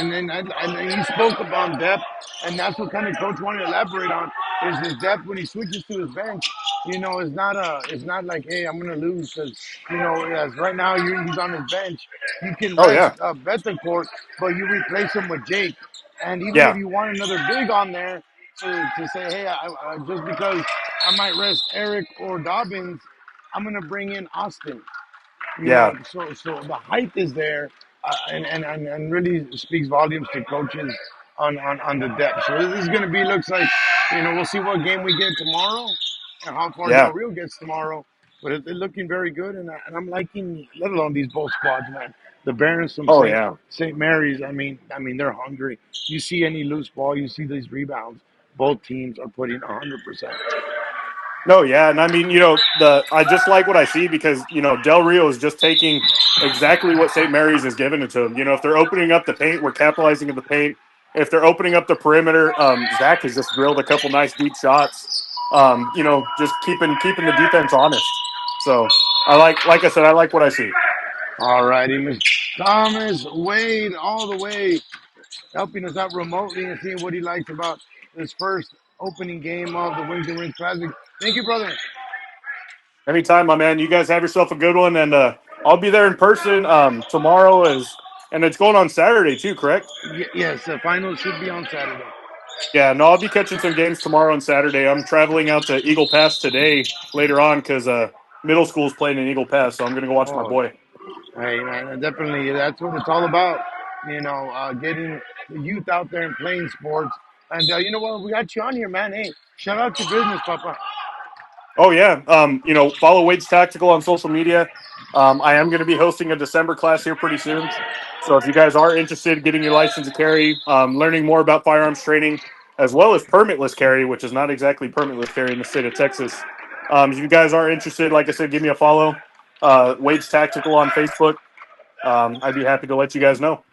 he spoke about depth, and that's what kind of coach wanted to elaborate on is his depth when he switches to his bench. It's not like, hey, I'm gonna lose because as right now he's on his bench. You can Oh rest yeah, Betancourt, but you replace him with Jake, and even if yeah, you want another big on there to say, hey, just because I might rest Eric or Dobbins, I'm gonna bring in Austin. yeah. So the height is there, and really speaks volumes to coaches on the depth. So this is going to be looks like we'll see what game we get tomorrow and how far Del Yeah. Rio gets tomorrow. But they're looking very good, and I'm liking let alone these both squads, man. The Barons from Oh yeah. St. Mary's. I mean they're hungry. You see any loose ball, you see these rebounds. Both teams are putting 100%. No, yeah, and I mean, I just like what I see because Del Rio is just taking exactly what St. Mary's is giving it to them. If they're opening up the paint, we're capitalizing in the paint. If they're opening up the perimeter, Zach has just drilled a couple nice deep shots. Just keeping the defense honest. So like I said, I like what I see. All righty, Mr. Thomas Wade, all the way helping us out remotely and seeing what he likes about this first opening game of the Wings and Rings Classic. Thank you, brother. Anytime, my man. You guys have yourself a good one, and I'll be there in person tomorrow. And it's going on Saturday too, correct? Yes, the final should be on Saturday. Yeah, no, I'll be catching some games tomorrow and Saturday. I'm traveling out to Eagle Pass today later on because middle school's playing in Eagle Pass, so I'm going to go watch my Oh, boy. hey, man, definitely. That's what it's all about. Getting the youth out there and playing sports. And you know what? We got you on here, man. Hey, shout out to business, Papa. Oh yeah, follow Wade's Tactical on social media. I am going to be hosting a December class here pretty soon, so if you guys are interested in getting your license to carry, learning more about firearms training, as well as permitless carry, which is not exactly permitless carry in the state of Texas. If you guys are interested, like I said, give me a follow. Wade's Tactical on Facebook. I'd be happy to let you guys know.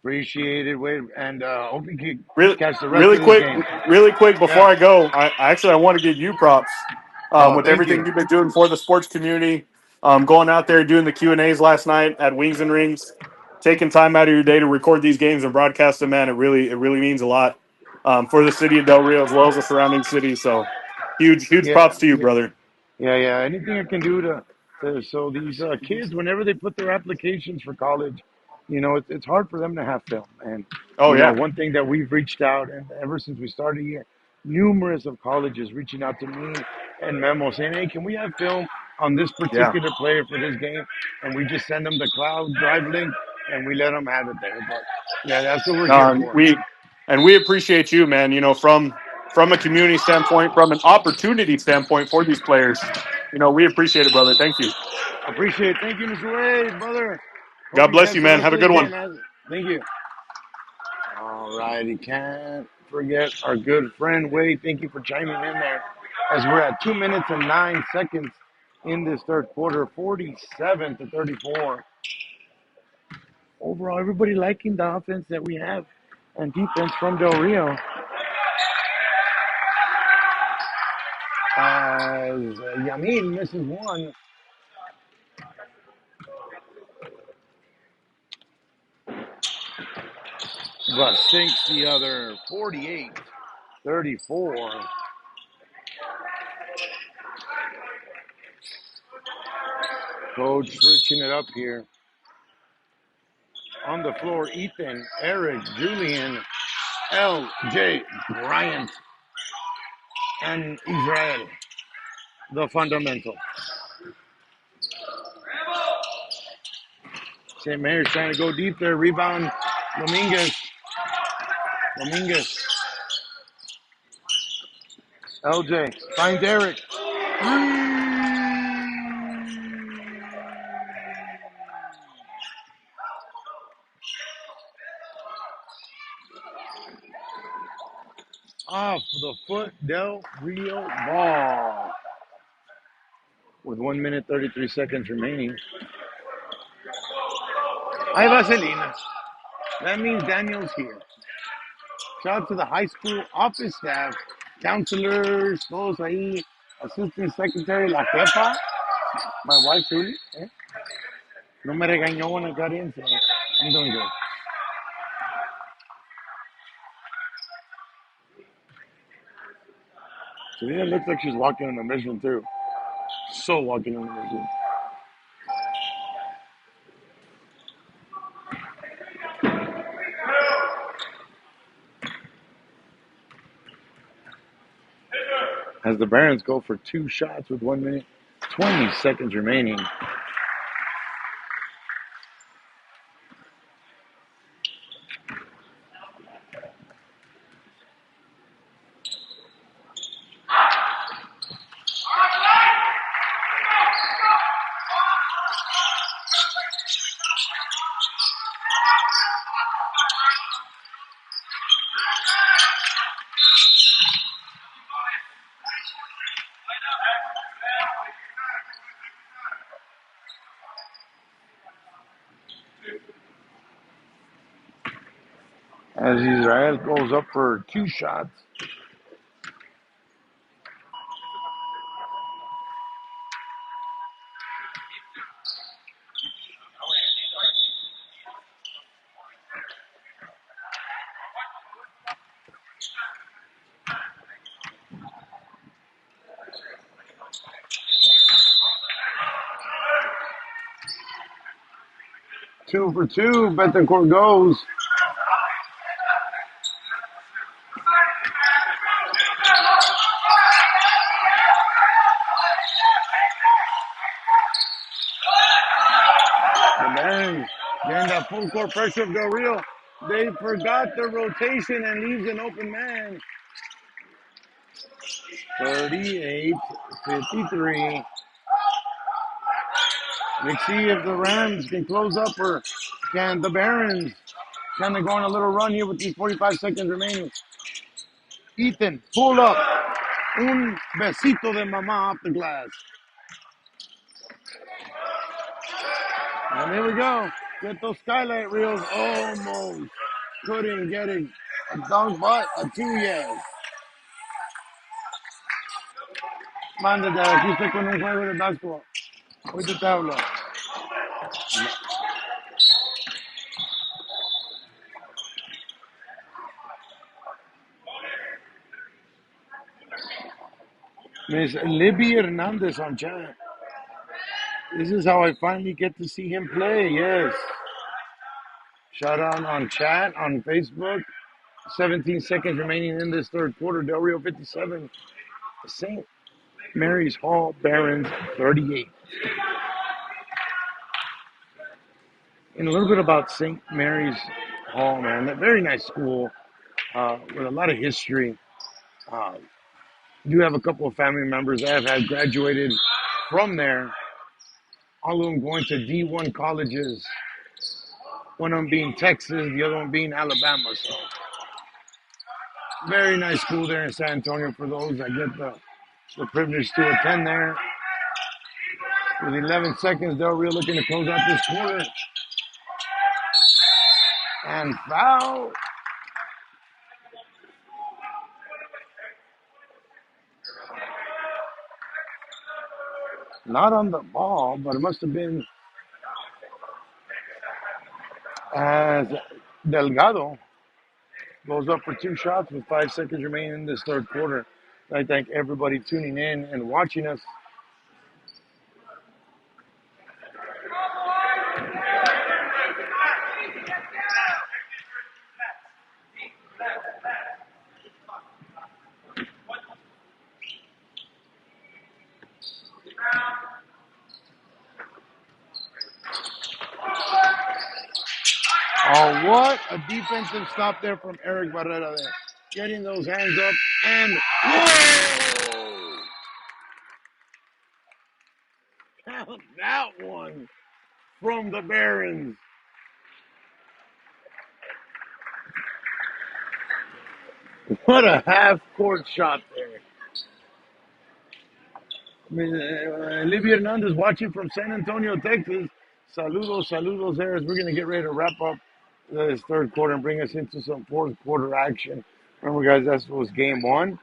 Appreciate it, Wade, and hope you can Really, catch the rest really of this quick, game. really quick before Yeah. I go, I want to give you props Oh, with thank everything you. you've been doing for the sports community. Going out there doing the Q&As last night at Wings and Rings, taking time out of your day to record these games and broadcast them. Man, it really means a lot for the city of Del Rio as well as the surrounding cities. So huge Yeah, props to you, yeah. brother. Yeah. Anything I can do to so these kids, whenever they put their applications for college, it's hard for them to have film. And Oh yeah, one thing that we've reached out, and ever since we started here, numerous of colleges reaching out to me and Memo saying, "Hey, can we have film on this yeah. particular player for this game?" And we just send them the cloud drive link, and we let them have it there. But yeah, that's what we're here Um, for. we we appreciate you, man. From a community standpoint, from an opportunity standpoint for these players. We appreciate it, brother. Thank you. Appreciate it. Thank you, Mr. Wade, brother. Hope God you bless catch you, the man. rest Have of a this good game, one. man. Thank you. All righty. Can't forget our good friend Wade. Thank you for chiming in there. As we're at 2 minutes and 9 seconds in this third quarter, 47-34. Overall, everybody liking the offense that we have and defense from Del Rio. As Yamin misses one, but sinks the other. 48-34. Coach switching it up here. On the floor, Ethan, Eric, Julian, L.J. Bryant, and Israel, the fundamental. St. Mary's trying to go deep there. Rebound, Dominguez. LJ, find Derek. Off the foot, Del Rio ball. With 1 minute, 33 seconds remaining. Hay Vaselina. That means Daniel's here. Shout out to the high school office staff, counselors, todos ahí, assistant secretary, la jefa, my wife, Julie. No me regañó when I got in, so I'm doing good. Selena looks like she's walking on a mission, too. So walking on a mission. As the Barons go for 2 shots with 1 minute, 20 seconds remaining. As Israel goes up for 2 shots. Two for 2, Betancourt goes. The Barons getting that full court pressure of Del Rio. They forgot the rotation and leaves an open man. 38-53. Let's see if the Rams can close up or can the Barons kind of go on a little run here with these 45 seconds remaining. Ethan, pull up. Un besito de mamá off the glass. And there we go. Get those skylight reels. Almost couldn't get it. A dunk, but a 2 yes. Mándate, aquí estoy con un juego de basketball. Ahorita te hablo. Miss Libby Hernandez on chat. This is how I finally get to see him play. Yes. Shout out on chat, on Facebook. 17 seconds remaining in this third quarter. Del Rio 57. St. Mary's Hall Barons 38. And a little bit about St. Mary's Hall, man. A very nice school with a lot of history. Do have a couple of family members that have had graduated from there. All of them going to D1 colleges. One of them being Texas, the other one being Alabama. So, very nice school there in San Antonio for those that get the privilege to attend there. With 11 seconds, Del Rio looking to close out this quarter. And foul. Not on the ball, but it must have been as Delgado goes up for 2 shots with 5 seconds remaining in this third quarter. I thank everybody tuning in and watching us. What a defensive stop there from Eric Barrera there. Getting those hands up and whoa! Count that one from the Barons. What a half-court shot there. I mean, Livia Hernandez watching from San Antonio, Texas. Saludos there as we're going to get ready to wrap up this third quarter and bring us into some fourth quarter action. Remember, guys, that was game one.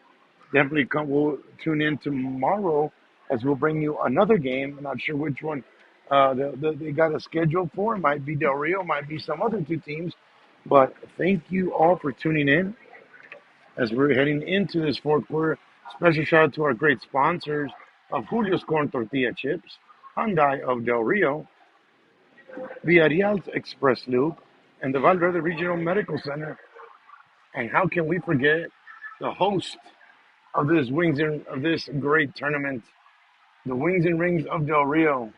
Definitely we'll tune in tomorrow as we'll bring you another game. I'm not sure which one they got a schedule for. It might be Del Rio, might be some other two teams. But thank you all for tuning in as we're heading into this fourth quarter. Special shout out to our great sponsors of Julio's Corn Tortilla Chips, Hyundai of Del Rio, Villarreal's Express Loop, and the Valverde Regional Medical Center. And how can we forget the host of this of this great tournament, the Wings and Rings of Del Rio.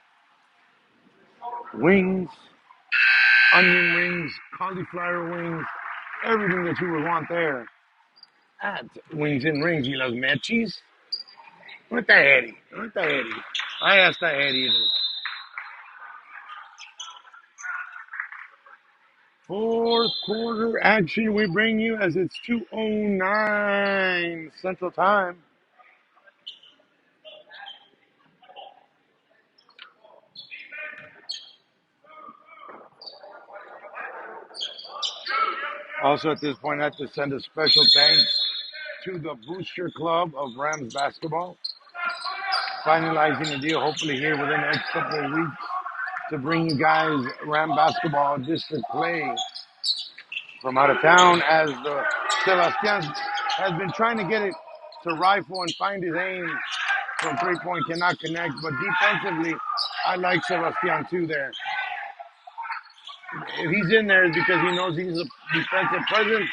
Wings, onion rings, cauliflower wings, everything that you would want there at Wings and Rings. Y los mechis. ¿Dónde está Eddie? ¿Dónde está Eddie? Ahí está Eddie. Fourth quarter action we bring you as it's 2:09 Central Time. Also at this point, I have to send a special thanks to the Booster Club of Rams Basketball, finalizing the deal hopefully here within the next couple of weeks to bring you guys Ram Basketball district play from out of town, as the Sebastian has been trying to get it to rifle and find his aim from three-point, cannot connect, but defensively, I like Sebastian too there. If he's in there, it's because he knows he's a defensive presence,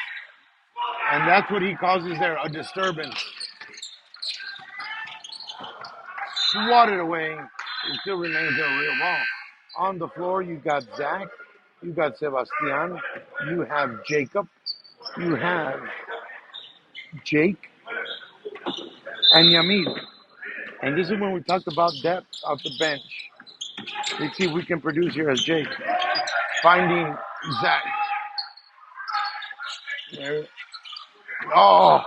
and that's what he causes there, a disturbance. Swatted away. It still remains a real ball. On the floor, you got Zach, you got Sebastian, you have Jacob, you have Jake, and Yamil. And this is when we talked about depth off the bench. Let's see if we can produce here as Jake. Finding Zach. There. Oh.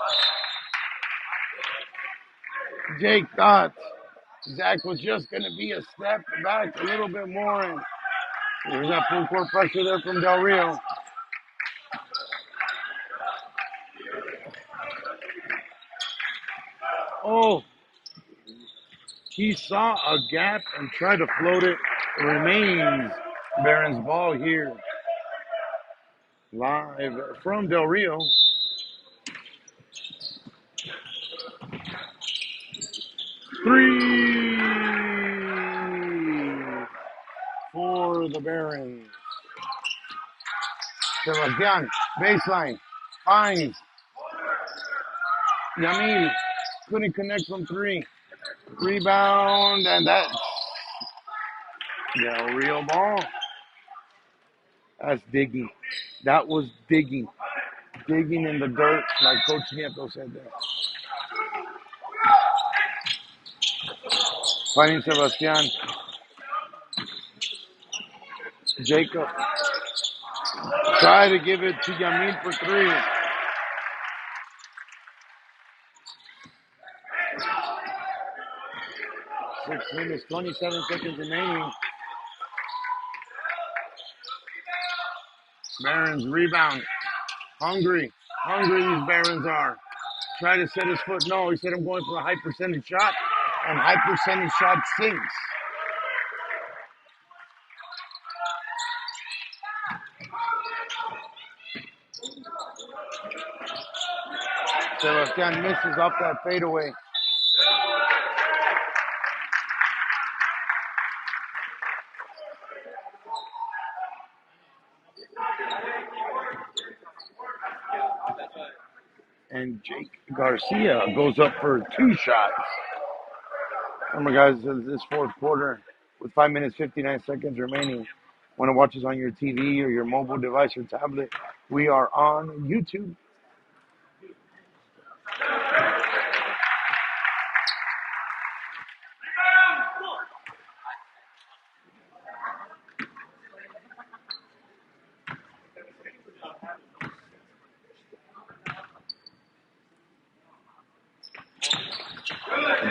Jake thought Zach was just going to be a step back a little bit more. And there's that full court pressure there from Del Rio. Oh. He saw a gap and tried to float it. It remains Barron's ball here. Live from Del Rio. Three for the Barons. Sebastian, baseline, finds Yamil, couldn't connect from three. Rebound, and that's Del Rio ball. That's digging. That was digging. Digging in the dirt, like Coach Nieto said there. Finding Sebastian. Jacob. Try to give it to Yamil for three. Six minutes, 27 seconds remaining. Barons rebound. Hungry these Barons are. Try to set his foot. No, he said I'm going for a high percentage shot. And high percentage shot sinks. Sebastian misses off that fadeaway. And Jake Garcia goes up for two shots. Remember, guys, this fourth quarter with 5 minutes, 59 seconds remaining. Want to watch us on your TV or your mobile device or tablet? We are on YouTube.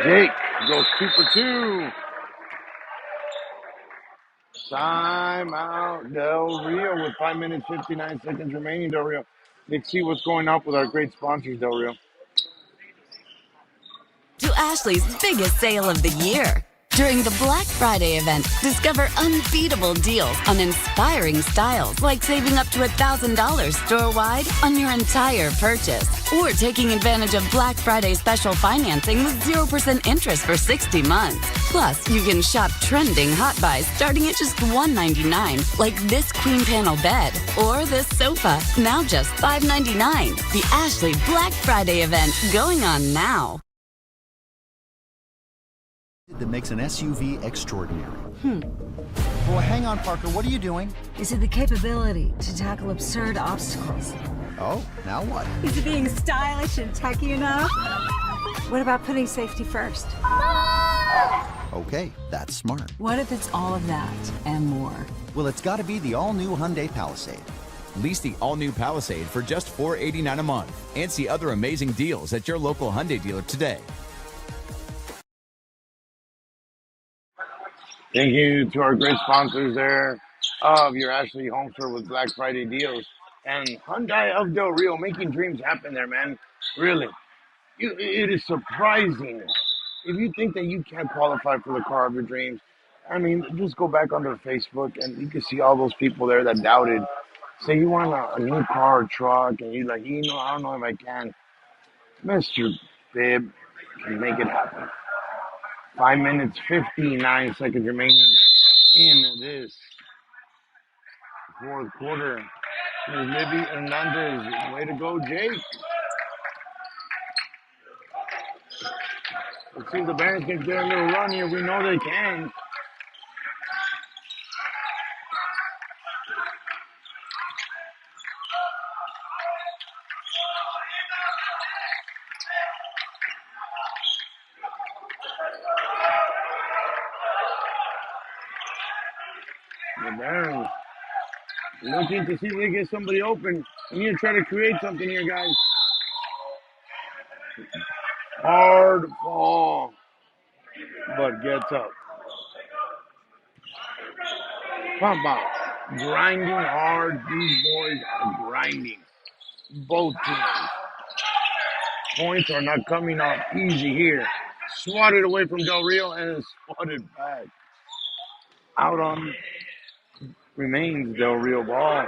Jake goes 2 for 2. Timeout, Del Rio, with 5 minutes, 59 seconds remaining, Del Rio. Let's see what's going on with our great sponsors, Del Rio. To Ashley's biggest sale of the year. During the Black Friday event, discover unbeatable deals on inspiring styles like saving up to $1,000 store-wide on your entire purchase. Or taking advantage of Black Friday special financing with 0% interest for 60 months. Plus, you can shop trending hot buys starting at just $199, like this queen panel bed or this sofa, now just $599. The Ashley Black Friday event going on now. That makes an SUV extraordinary. Well, hang on, Parker. What are you doing? Is it the capability to tackle absurd obstacles? Oh, now what? Is it being stylish and techy enough? What about putting safety first? Okay, that's smart. What if it's all of that and more? Well, it's got to be the all-new Hyundai Palisade. Lease the all-new Palisade for just $489 a month and see other amazing deals at your local Hyundai dealer today. Thank you to our great sponsors there of your Ashley Home Store with Black Friday deals. And Hyundai of Del Rio, making dreams happen there, man. Really. It is surprising. If you think that you can't qualify for the car of your dreams, I mean, just go back on their Facebook and you can see all those people there that doubted. Say you want a new car or truck and you're like, I don't know if I can. Mr. Bibb can make it happen. 5 minutes, 59 seconds remaining in this fourth quarter. Here's Libby Hernandez. Way to go, Jake. Let's see if the Barons can get a little run here. We know they can. The Barons looking to see if they get somebody open. We need to try to create something here, guys. Hard fall, but gets up. Pump out. Grinding hard. These boys are grinding. Both teams. Points are not coming off easy here. Swatted away from Del Rio and swatted back. Out on remains Del Rio ball.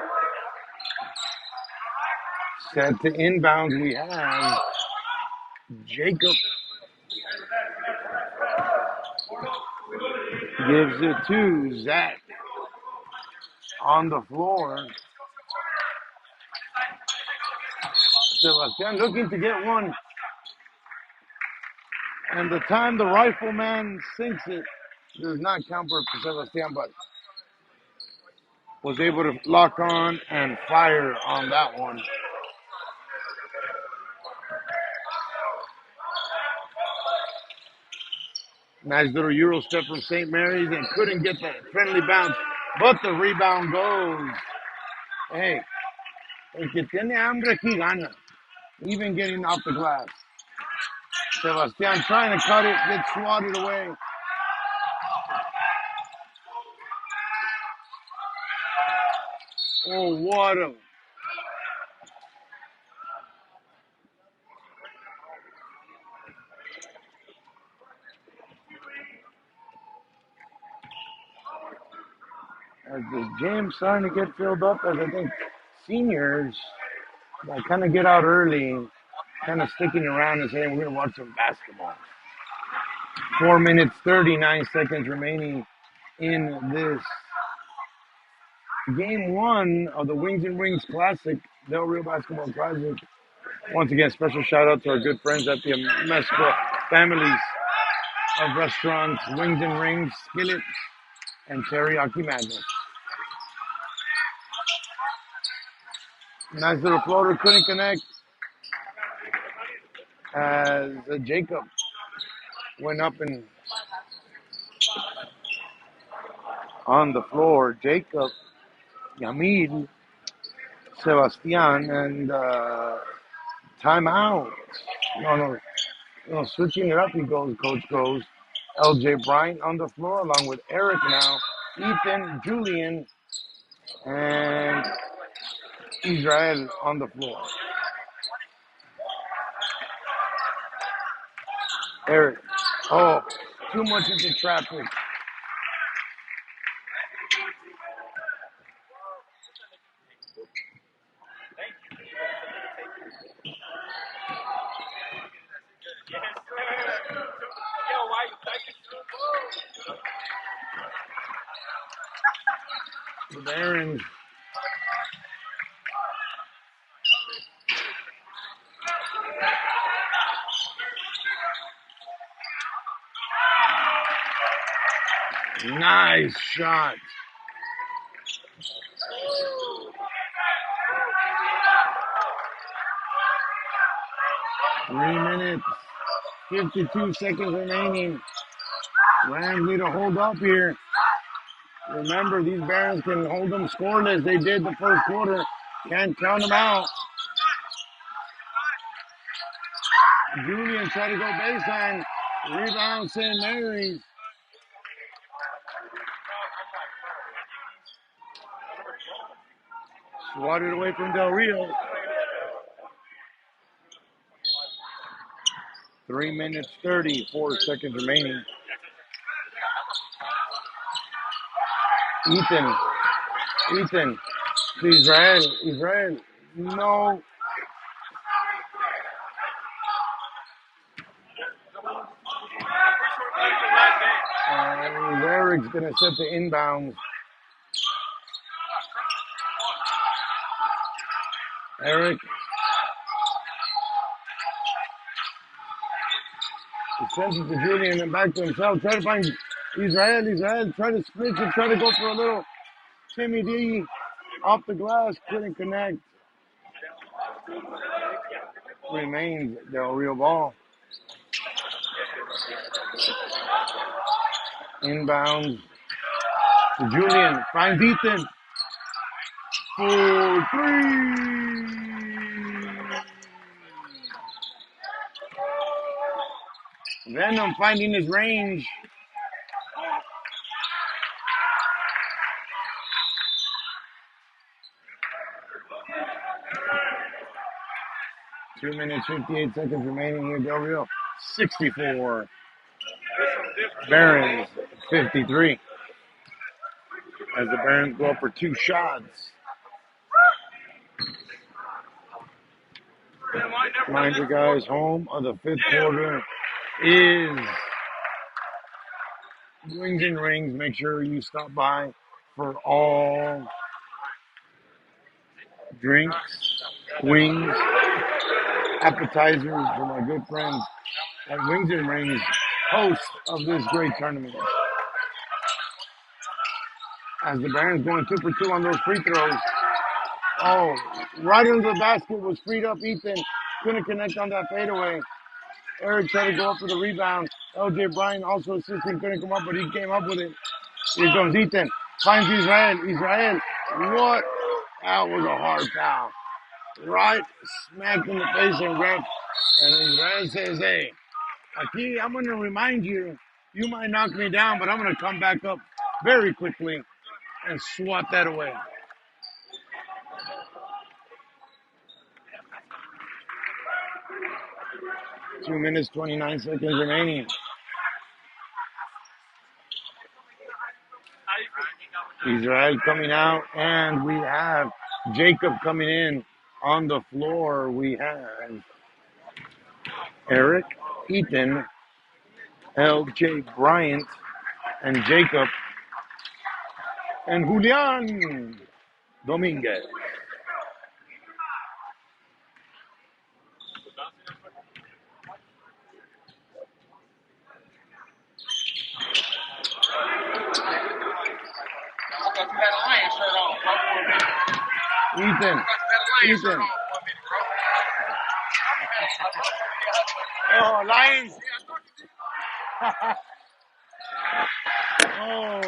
Set to inbounds we have Jacob. Gives it to Zach on the floor. Sebastian looking to get one. And the time the rifleman sinks it does not count for Sebastian, but was able to lock on and fire on that one. Nice little Euro step from St. Mary's and couldn't get that friendly bounce, but the rebound goes. Hey, el que tiene hambre aquí gana. Even getting off the glass. Sebastian trying to cut it, gets swatted away. Oh, what a... As the gym's starting to get filled up, as I think seniors kind of get out early, kind of sticking around and saying, we're going to watch some basketball. 4 minutes, 39 seconds remaining in this Game 1 of the Wings and Rings Classic, Del Rio Basketball Classic. Once again, special shout out to our good friends at the Amesco families of restaurants, Wings and Rings, Skillet, and Teriyaki Madness. Nice little floater, couldn't connect as Jacob went up and on the floor. Jacob, Yamil, Sebastian, and timeout. No, switching it up, coach goes. LJ Bryant on the floor along with Eric now. Ethan, Julian, and Israel on the floor. Eric, too much into traffic. The Barons. Nice shot. Three minutes, 52 seconds remaining. Rams need to hold up here. Remember, these Barons can hold them scoreless. They did the first quarter. Can't count them out. Julian tried to go baseline. Rebound, St. Mary's. Swatted away from Del Rio. 3 minutes, 34 seconds remaining. Ethan, to Israel, no. And Eric's going to set the inbounds. Eric. He sends it to Julian and back to himself. Try to find Israel. Try to switch and try to go for a little Timmy D off the glass. Couldn't connect. Remains Del Rio ball. Inbounds to Julian. Finds Ethan. 4-3. Venom finding his range. Two minutes, 58 seconds remaining here. Del Rio, 64. Barons, 53. As the Barons go up for two shots. Remind you guys, home of the fifth quarter is Wings and Rings. Make sure you stop by for all drinks, wings, appetizers for my good friends at Wings and Rings, host of this great tournament. As the Barons going 2 for 2 on those free throws. Oh, right under the basket was freed up. Ethan couldn't connect on that fadeaway. Eric tried to go up for the rebound. LJ Bryant also assisting, couldn't come up, but he came up with it. Here comes Ethan. Finds Israel. What? That was a hard foul. Right smacked in the face and ref. And Israel says, hey, Aki, I'm going to remind you, you might knock me down, but I'm going to come back up very quickly and swat that away. 2 minutes, 29 seconds remaining. Israel coming out, and we have Jacob coming in on the floor. We have Eric, Ethan, LJ Bryant, and Jacob, and Julian Dominguez. Ethan. Oh, Lions. Oh.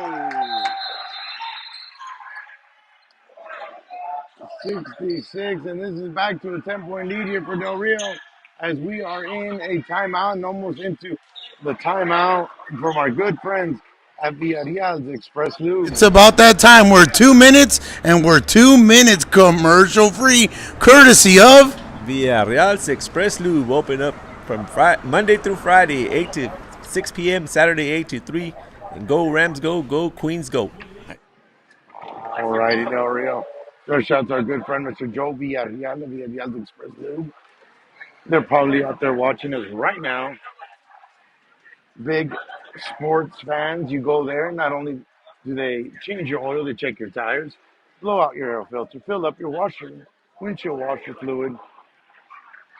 66, and this is back to a 10-point lead here for Del Rio as we are in a timeout and almost into the timeout from our good friends at Villarreal's Express Lube. It's about that time. We're 2 minutes, and we're 2 minutes commercial free, courtesy of Villarreal's Express Lube. Open up from Monday through Friday, 8 to 6 p.m., Saturday 8 to 3. And go Rams, go, go Queens, go. All righty, Del Rio. So shout out to our good friend, Mr. Joe Villarreal of Villarreal's Express Lube. They're probably out there watching us right now. Big sports fans, you go there, not only do they change your oil, they check your tires, blow out your air filter, fill up your washer, windshield washer fluid,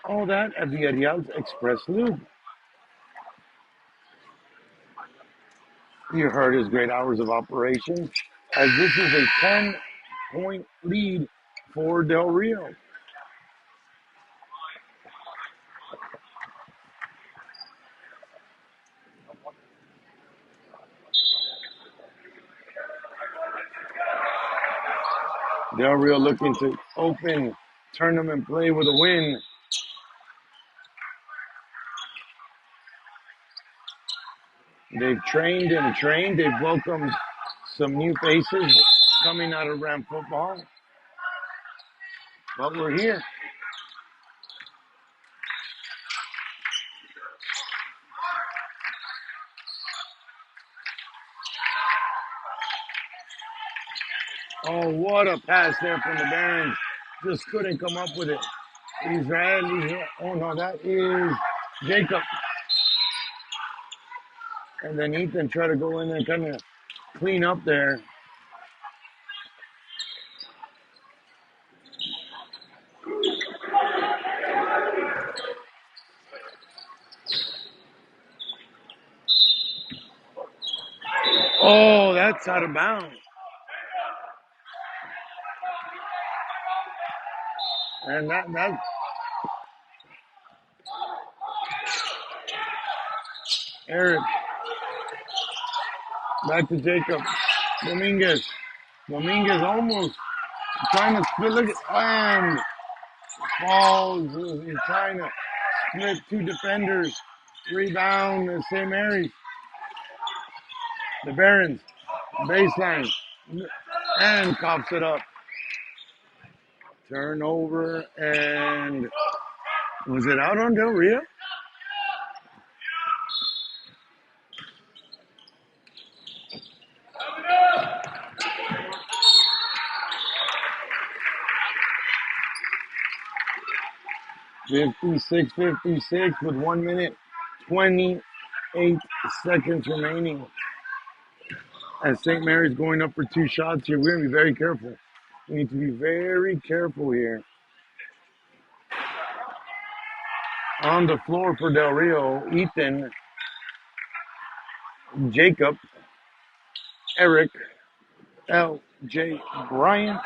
all that at Villarreal's Express Lube. You heard his great hours of operation, as this is a 10-point lead for Del Rio. Del Rio looking to open tournament play with a win. They've trained and trained. They've welcomed some new faces coming out of Ram football. But we're here. Oh, what a pass there from the Barons. Just couldn't come up with it. Israel. Oh, no, that is Jacob. And then Ethan tried to go in there and kind of clean up there. Oh, that's out of bounds. And that Eric. Back to Jacob. Dominguez. Dominguez almost trying to split. Look at and falls. He's trying to split two defenders. Rebound the St. Mary's. The Barons. Baseline. And cops it up. Turnover, and was it out on Del Rio? .56 with 1 minute, 28 seconds remaining. As St. Mary's going up for two shots here, we're going to be very careful. We need to be very careful here. On the floor for Del Rio, Ethan, Jacob, Eric, L.J. Bryant,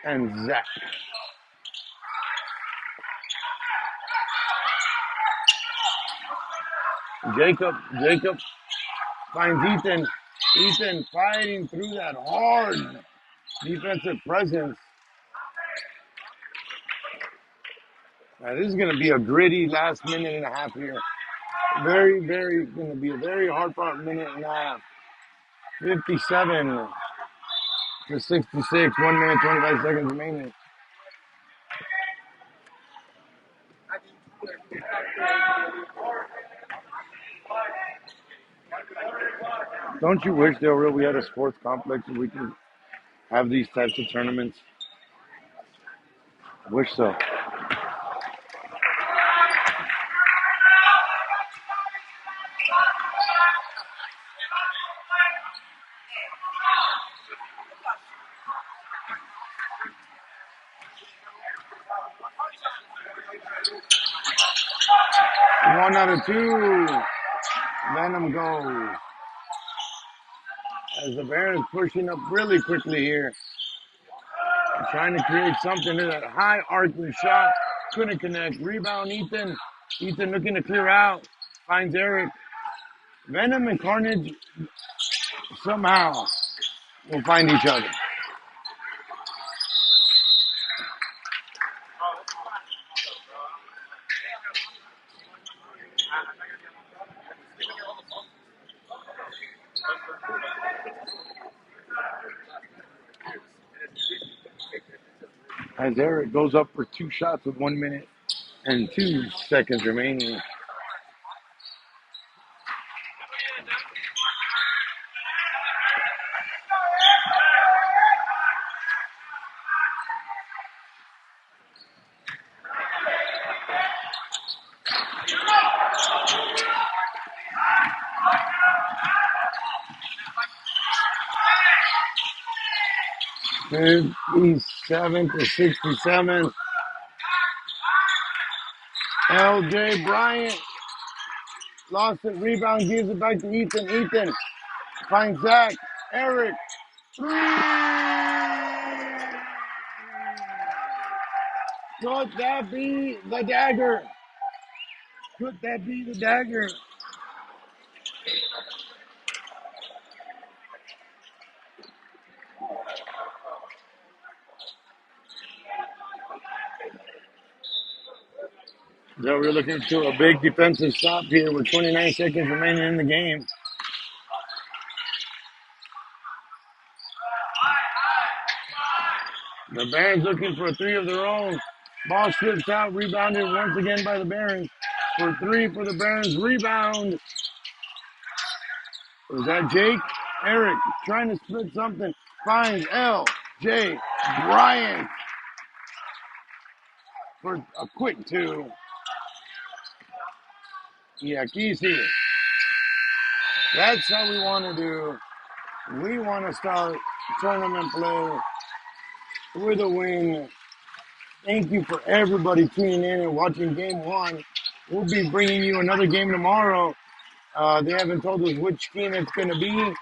and Zach. Jacob finds Ethan. Ethan fighting through that hard defensive presence. Now, this is going to be a gritty last minute and a half here. Very, very going to be a very hard fought minute and a half. 57 to 66, 1 minute, 25 seconds remaining. Don't you wish, Del Rio, we had a sports complex where we could have these types of tournaments? I wish so. One out of two. Venom goes. As the Barons pushing up really quickly here. Trying to create something to that high arcing shot. Couldn't connect. Rebound, Ethan. Ethan looking to clear out. Finds Eric. Venom and Carnage somehow will find each other. As Eric goes up for 2 shots with 1 minute and 2 seconds remaining. '57 to 67. LJ Bryant lost it. Rebound, gives it back to Ethan. Ethan finds Zach. Eric. Could that be the dagger? Could that be the dagger? So we're looking to a big defensive stop here with 29 seconds remaining in the game. The Barons looking for a 3 of their own. Ball slips out, rebounded once again by the Barons. For 3 for the Barons. Rebound. Was that Jake? Eric trying to split something. Finds L.J. Bryant for a quick 2. Yeah, Kesey. That's how we want to do. We want to start tournament play with a win. Thank you for everybody tuning in and watching game 1. We'll be bringing you another game tomorrow. They haven't told us which team it's going to be,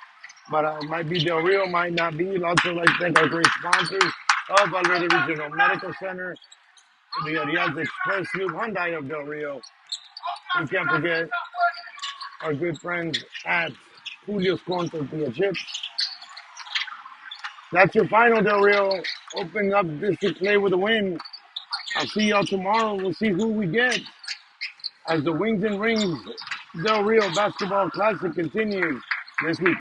but it might be Del Rio, might not be. I'd also like to thank our great sponsors of Valverde Regional Medical Center, the Ariaz Express Loop, Hyundai of Del Rio. We can't forget our good friends at Julio's Corn Tortilla Chips. That's your final, Del Rio. Opening up district play with a win. I'll see y'all tomorrow. We'll see who we get as the Wings and Rings Del Rio Basketball Classic continues this week.